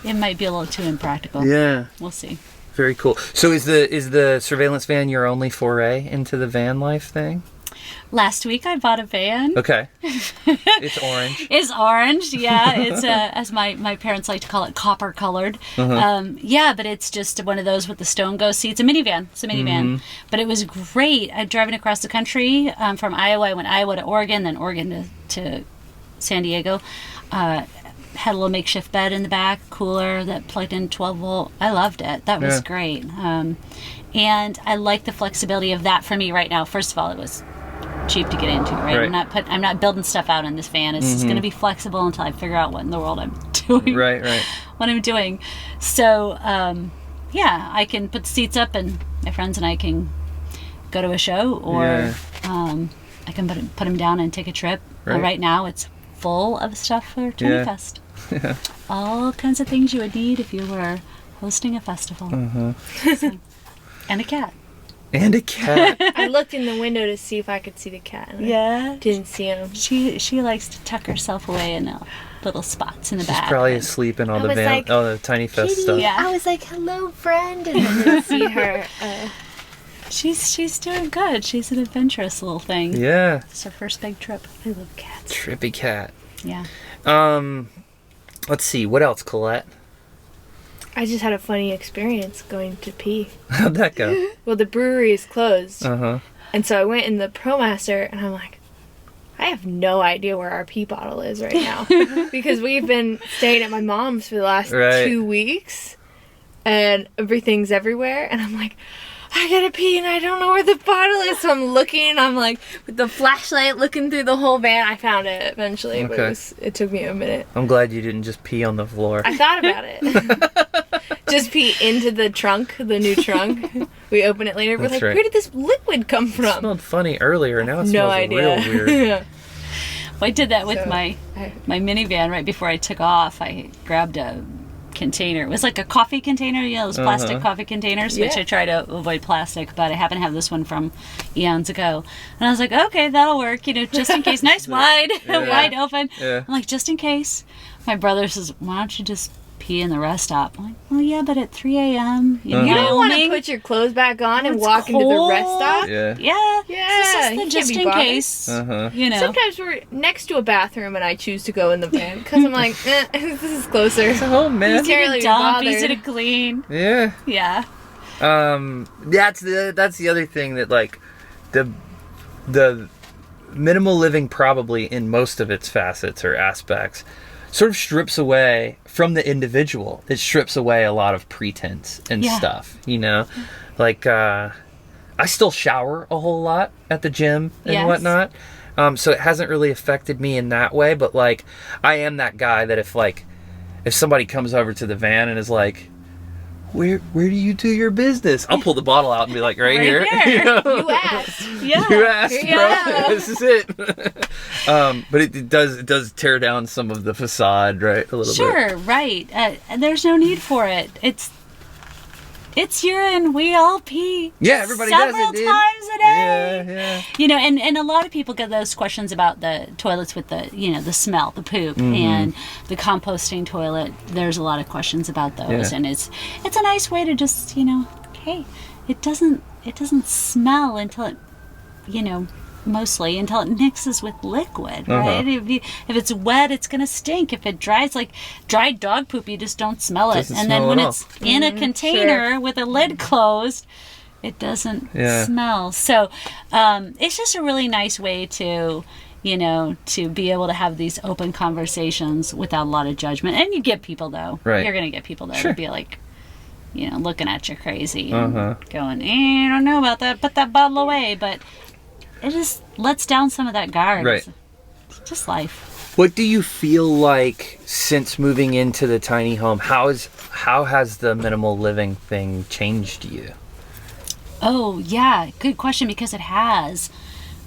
It might be a little too impractical. Yeah. We'll see. Very cool. So is the surveillance van your only foray into the van life thing? Last week I bought a van. Okay. It's orange. It's orange, yeah. It's as my parents like to call it, copper colored. But it's just one of those with the stone go seats. A minivan. It's a minivan. But it was great. I'm driving across the country from Iowa. I went Iowa to Oregon, then Oregon to San Diego. Had a little makeshift bed in the back, cooler that plugged in 12 volt. I loved it. That was great. And I like the flexibility of that for me right now. First of all, it was cheap to get into, right? I'm not building stuff out in this van. It's just going to be flexible until I figure out what in the world I'm doing. Right. What I'm doing. So, I can put the seats up, and my friends and I can go to a show, or I can put them down and take a trip. Right now, it's full of stuff for Tiny Fest. All kinds of things you would need if you were hosting a festival. So, and a cat. I looked in the window to see if I could see the cat. And didn't see him. She likes to tuck herself away in little spots in the back. She's probably asleep in all the Tiny Fest stuff. Yeah. I was like, "Hello, friend," and I didn't see her. She's doing good. She's an adventurous little thing. Yeah. It's her first big trip. I love cats. Trippy cat. Yeah. Let's see. What else, Colette? I just had a funny experience going to pee. How'd that go? Well, the brewery is closed. And so I went in the ProMaster, and I'm like, I have no idea where our pee bottle is right now. Because we've been staying at my mom's for the last 2 weeks, and everything's everywhere. And I'm like, I gotta pee, and I don't know where the bottle is. So I'm looking, I'm like, with the flashlight looking through the whole van. I found it eventually, but it took me a minute. I'm glad you didn't just pee on the floor. I thought about it. Just pee into the trunk, the new trunk. We open it later. We're like, where did this liquid come from? It smelled funny earlier. Now it smells real weird. Well, I did that with my minivan right before I took off. I grabbed a container. It was like a coffee container, those plastic coffee containers, which I try to avoid plastic, but I happen to have this one from eons ago. And I was like, okay, that'll work, just in case. Nice wide, wide open. I'm like, just in case. My brother says, why don't you just pee in the rest stop? I'm like, well, yeah, but at 3 a.m. You don't want to put your clothes back on and walk into the rest stop? Yeah. This is the just in case. Sometimes we're next to a bathroom and I choose to go in the van because I'm like, this is closer. It's a home, man. Easy to dump, easy to clean. Yeah. That's the other thing that, like, the minimal living, probably in most of its facets or aspects, sort of strips away from the individual. It strips away a lot of pretense and stuff, Like, I still shower a whole lot at the gym and whatnot. So it hasn't really affected me in that way, but, like, I am that guy that if somebody comes over to the van and is like, where do you do your business? I'll pull the bottle out and be like, right here. You asked. You asked, bro. This is it. But it does tear down some of the facade, right? A little bit. Sure, right. There's no need for it. It's urine. We all pee. Yeah, everybody does it, dude. Several times a day. Yeah. You know, and a lot of people get those questions about the toilets with the, you know, the smell, the poop, and the composting toilet. There's a lot of questions about those, and it's a nice way to just, you know, hey, it doesn't smell until it, you know, mostly until it mixes with liquid, right? If it's wet, it's gonna stink. If it dries, like dried dog poop, you just don't smell it. Doesn't And then smell when at all. it's in a container with a lid closed, it doesn't smell. So it's just a really nice way to, you know, to be able to have these open conversations without a lot of judgment. And you get people though, you're gonna get people there to be like, you know, looking at you crazy and going, I don't know about that, put that bottle away. But it just lets down some of that guard. Right. It's just life. What do you feel like since moving into the tiny home? How has the minimal living thing changed you? Oh, yeah. Good question, because it has.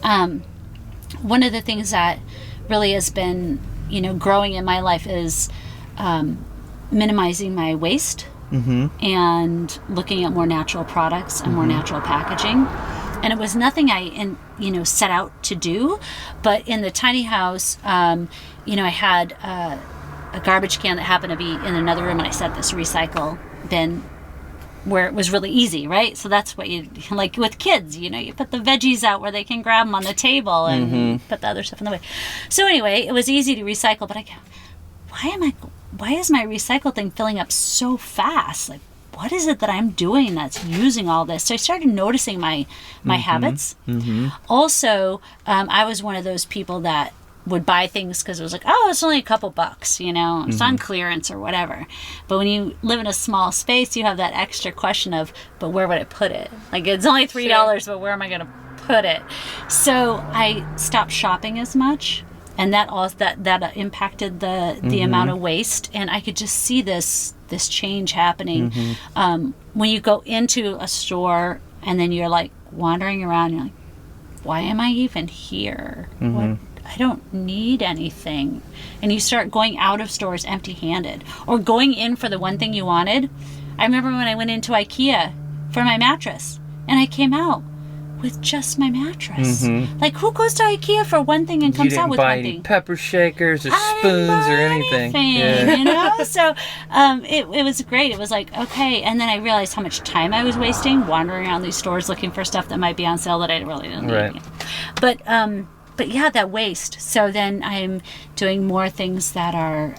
One of the things that really has been, you know, growing in my life is minimizing my waste and looking at more natural products and more natural packaging. And it was nothing I, you know, set out to do, but in the tiny house, you know, I had a garbage can that happened to be in another room, and I set this recycle bin where it was really easy, right? So that's what you, like with kids, you know, you put the veggies out where they can grab them on the table and put the other stuff in the way. So anyway, it was easy to recycle, but I go, why is my recycle thing filling up so fast? Like, what is it that I'm doing that's using all this? So I started noticing my habits. Also, I was one of those people that would buy things because it was like, oh, it's only a couple bucks, you know, it's on clearance or whatever. But when you live in a small space, you have that extra question of, but where would I put it? Like, it's only $3, but where am I going to put it? So I stopped shopping as much. And that also that impacted the amount of waste, and I could just see this change happening. When you go into a store and then you're like wandering around, you're like, why am I even here? I don't need anything. And you start going out of stores empty-handed, or going in for the one thing you wanted. I remember when I went into IKEA for my mattress, and I came out with just my mattress. Like, who goes to IKEA for one thing and comes out with one thing? You didn't buy any pepper shakers or spoons or anything. Yeah. You know? So it was great. It was like, okay. And then I realized how much time I was wasting wandering around these stores looking for stuff that might be on sale that I really didn't need. But yeah, that waste. So then I'm doing more things that are,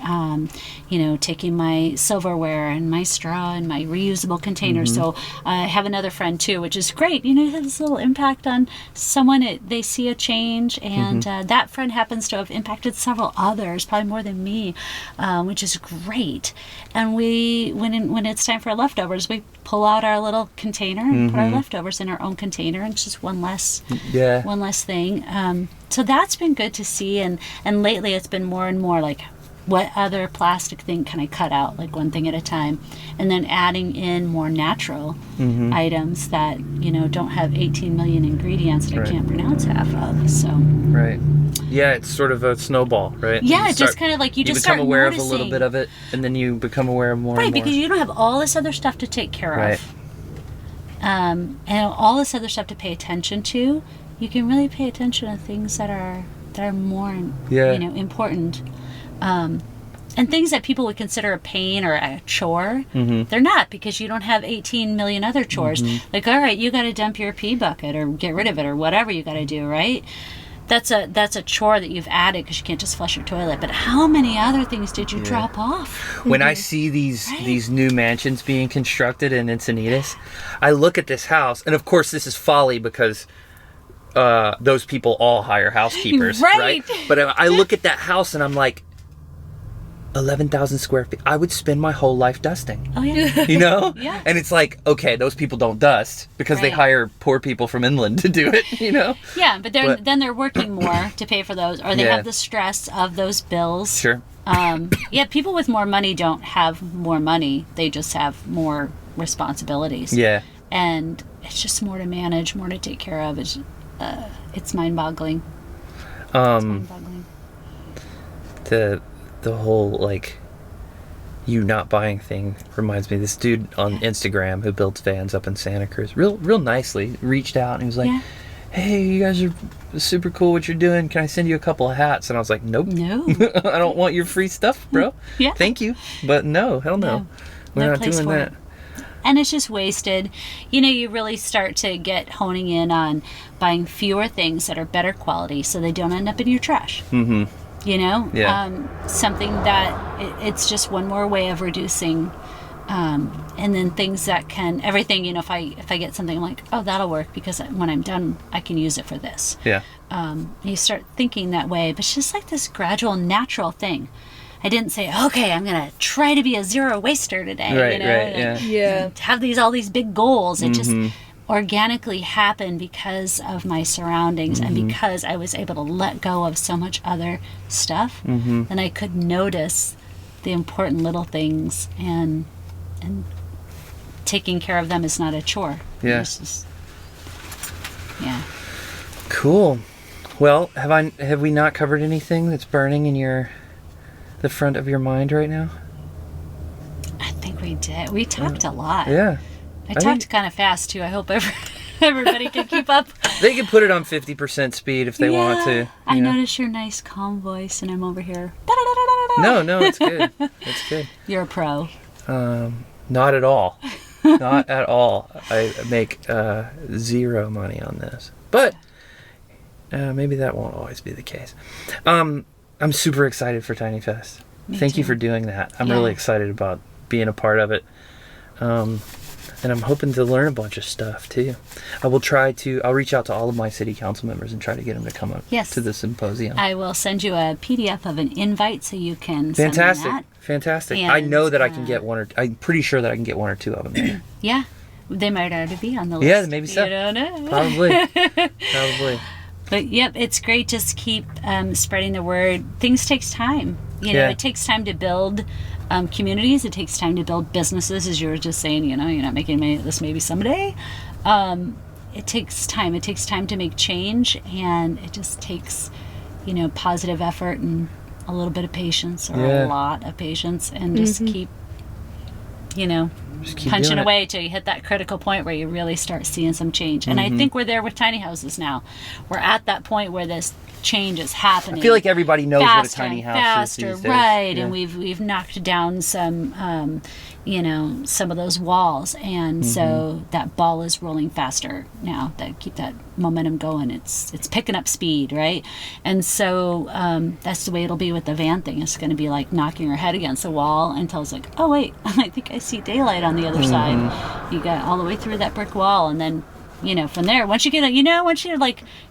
you know, taking my silverware and my straw and my reusable containers. So I have another friend too, which is great. You know, it has this little impact on someone. They see a change, and that friend happens to have impacted several others, probably more than me, which is great. And when it's time for leftovers, we pull out our little container and put our leftovers in our own container, and it's just one less thing. So that's been good to see, and lately it's been more and more like, what other plastic thing can I cut out, like one thing at a time, and then adding in more natural items that, you know, don't have 18 million ingredients that I can't pronounce half of. So yeah, it's sort of a snowball, right? Yeah, it's just kind of like you just become start aware noticing. of a little bit of it, and then you become aware of more and more. Because you don't have all this other stuff to take care of, and all this other stuff to pay attention to. You can really pay attention to things that are more, you know, important, and things that people would consider a pain or a chore. They're not, because you don't have 18 million other chores. Like, all right, you got to dump your pee bucket or get rid of it or whatever you got to do, right? That's a chore that you've added because you can't just flush your toilet. But how many other things did you drop off? When I see these new mansions being constructed in Encinitas, I look at this house, and of course this is folly because those people all hire housekeepers, right? But I look at that house and I'm like, 11,000 square feet. I would spend my whole life dusting. Oh yeah. You know? Yeah. And it's like, okay, those people don't dust because they hire poor people from inland to do it, you know? Yeah, but then they're working more to pay for those, or they have the stress of those bills. Sure. Yeah, people with more money don't have more money. They just have more responsibilities. Yeah. And it's just more to manage, more to take care of. It's mind-boggling. The whole, like, you not buying thing reminds me of this dude on Instagram who builds vans up in Santa Cruz. Real nicely reached out and he was like, hey, you guys are super cool what you're doing. Can I send you a couple of hats? And I was like, nope. No. I don't want your free stuff, bro. Yeah. Thank you. But no, hell no. We're not doing that. And it's just wasted. You know, you really start to get honing in on buying fewer things that are better quality so they don't end up in your trash. Mm-hmm. You know? Yeah. Something that it's just one more way of reducing. And then things that can, everything, you know, if I get something, I'm like, oh, that'll work because when I'm done, I can use it for this. Yeah. You start thinking that way, but it's just like this gradual, natural thing. I didn't say, okay, I'm going to try to be a zero waster today. Right, you know? right, yeah. Have all these big goals. It just organically happened because of my surroundings and because I was able to let go of so much other stuff. And I could notice the important little things and taking care of them is not a chore. Yeah. It's just, yeah. Cool. Well, have we not covered anything that's burning in the front of your mind right now? I think we did. We talked a lot. Yeah. I talked kind of fast too. I hope everybody can keep up. They can put it on 50% speed if they want to. I notice your nice calm voice and I'm over here. No, it's good. It's good. You're a pro. Not at all. Not at all. I make zero money on this. But maybe that won't always be the case. I'm super excited for Tiny Fest. Thank you for doing that. I'm really excited about being a part of it. And I'm hoping to learn a bunch of stuff too. I'll reach out to all of my city council members and try to get them to come up to the symposium. I will send you a PDF of an invite so you can send them that. Fantastic. And, I know that I can get I'm pretty sure that I can get one or two of them there. Yeah. They might already be on the list. Yeah, maybe so. You don't know. Probably. But yep, it's great. Just keep spreading the word. Things takes time. You know, it takes time to build communities. It takes time to build businesses, as you were just saying. You know, you're not making this maybe someday. It takes time. It takes time to make change, and it just takes, positive effort and a little bit of patience, or a lot of patience, and just keep, punching away till you hit that critical point where you really start seeing some change. And I think we're there with tiny houses now. We're at that point where this change is happening. I feel like everybody knows what a tiny house is these days. Right? Yeah. And we've knocked down some, some of those walls, and so that ball is rolling faster now. That keep that momentum going. It's picking up speed, right? And so that's the way it'll be with the van thing. It's going to be like knocking your head against a wall until it's like, oh wait, I think I see daylight on the other side. You got all the way through that brick wall, and then. From there, once you get you're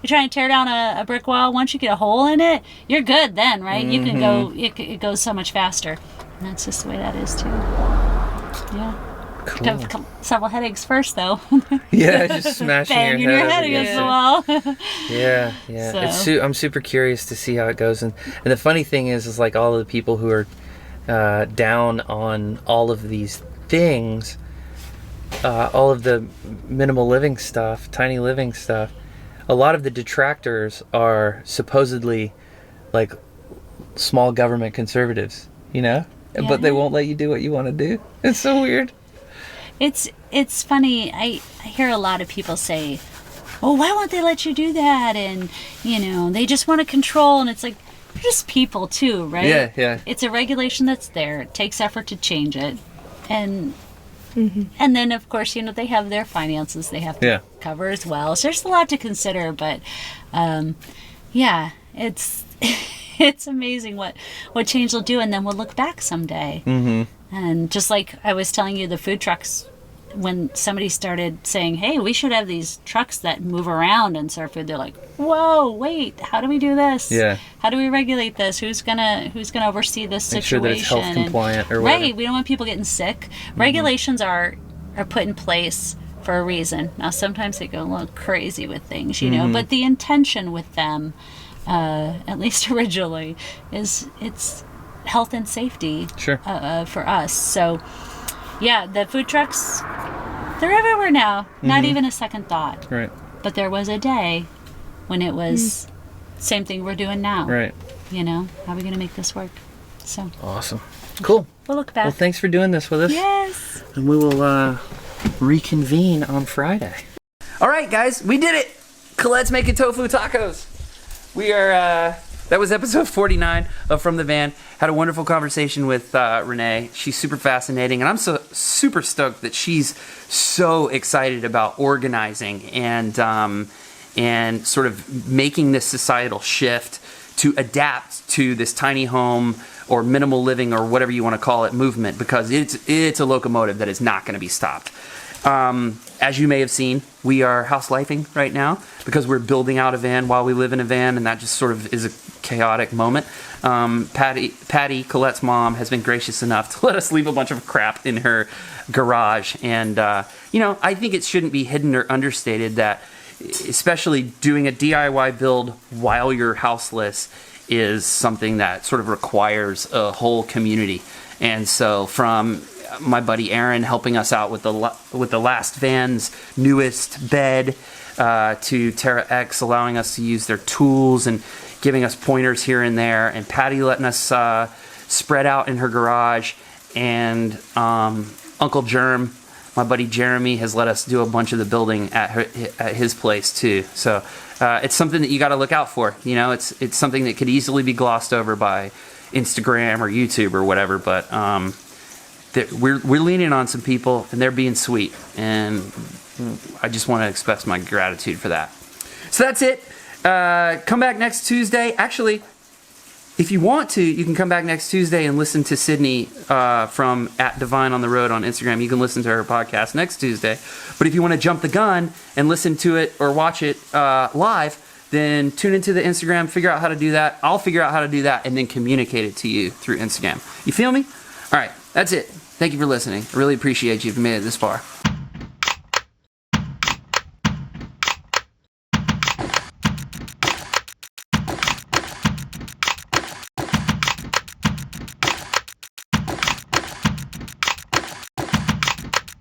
trying to tear down a brick wall, once you get a hole in it, you're good then, right? You can go, it goes so much faster. And that's just the way that is too. Yeah. Cool. Several headaches first, though. Yeah, just smashing your head against the wall. Yeah. So. I'm super curious to see how it goes. And the funny thing is like all of the people who are down on all of these things, all of the minimal living stuff, tiny living stuff, a lot of the detractors are supposedly like small government conservatives, but they won't let you do what you want to do. It's so weird. It's funny. I hear a lot of people say, oh, why won't they let you do that? And, they just want to control. And it's like, they're just people too, right? Yeah. It's a regulation that's there. It takes effort to change it. And then, of course, they have their finances they have to cover as well. So there's a lot to consider. But, it's it's amazing what change will do. And then we'll look back someday. And just like I was telling you, the food trucks, when somebody started saying, hey, we should have these trucks that move around and serve food, they're like, whoa, wait, how do we do this? Yeah. How do we regulate this? Who's gonna oversee this situation? Make sure that it's health compliant or whatever. Right. We don't want people getting sick. Regulations are put in place for a reason. Now, sometimes they go a little crazy with things, but the intention with them, at least originally, is it's health and safety for us. So, the food trucks, they're everywhere now. Not even a second thought. Right. But there was a day when it was same thing we're doing now. Right. How are we going to make this work? So awesome. Cool. We'll look back. Well, thanks for doing this with us. Yes. And we will reconvene on Friday. All right, guys, we did it. Colette's making tofu tacos. We are, that was episode 49 of From the Van. Had a wonderful conversation with Renee. She's super fascinating, and I'm so super stoked that she's so excited about organizing and sort of making this societal shift to adapt to this tiny home or minimal living or whatever you want to call it movement, because it's a locomotive that is not going to be stopped. As you may have seen, we are house lifing right now because we're building out a van while we live in a van, and that just sort of is a chaotic moment. Patty, Colette's mom, has been gracious enough to let us leave a bunch of crap in her garage, and I think it shouldn't be hidden or understated that, especially doing a DIY build while you're houseless, is something that sort of requires a whole community. And so from my buddy Aaron helping us out with the last van's newest bed, to Terra X allowing us to use their tools and giving us pointers here and there, and Patty letting us spread out in her garage, and Uncle Germ, my buddy Jeremy, has let us do a bunch of the building at his place too. So it's something that you got to look out for. It's something that could easily be glossed over by Instagram or YouTube or whatever, but we're leaning on some people, and they're being sweet, and I just want to express my gratitude for that. So that's it. Come back next Tuesday. Actually, if you want to, you can come back next Tuesday and listen to Sydney from @Divine on the Road on Instagram. You can listen to her podcast next Tuesday. But if you want to jump the gun and listen to it or watch it live, then tune into the Instagram, figure out how to do that. I'll figure out how to do that and then communicate it to you through Instagram. You feel me? All right, that's it. Thank you for listening. I really appreciate you if you made it this far.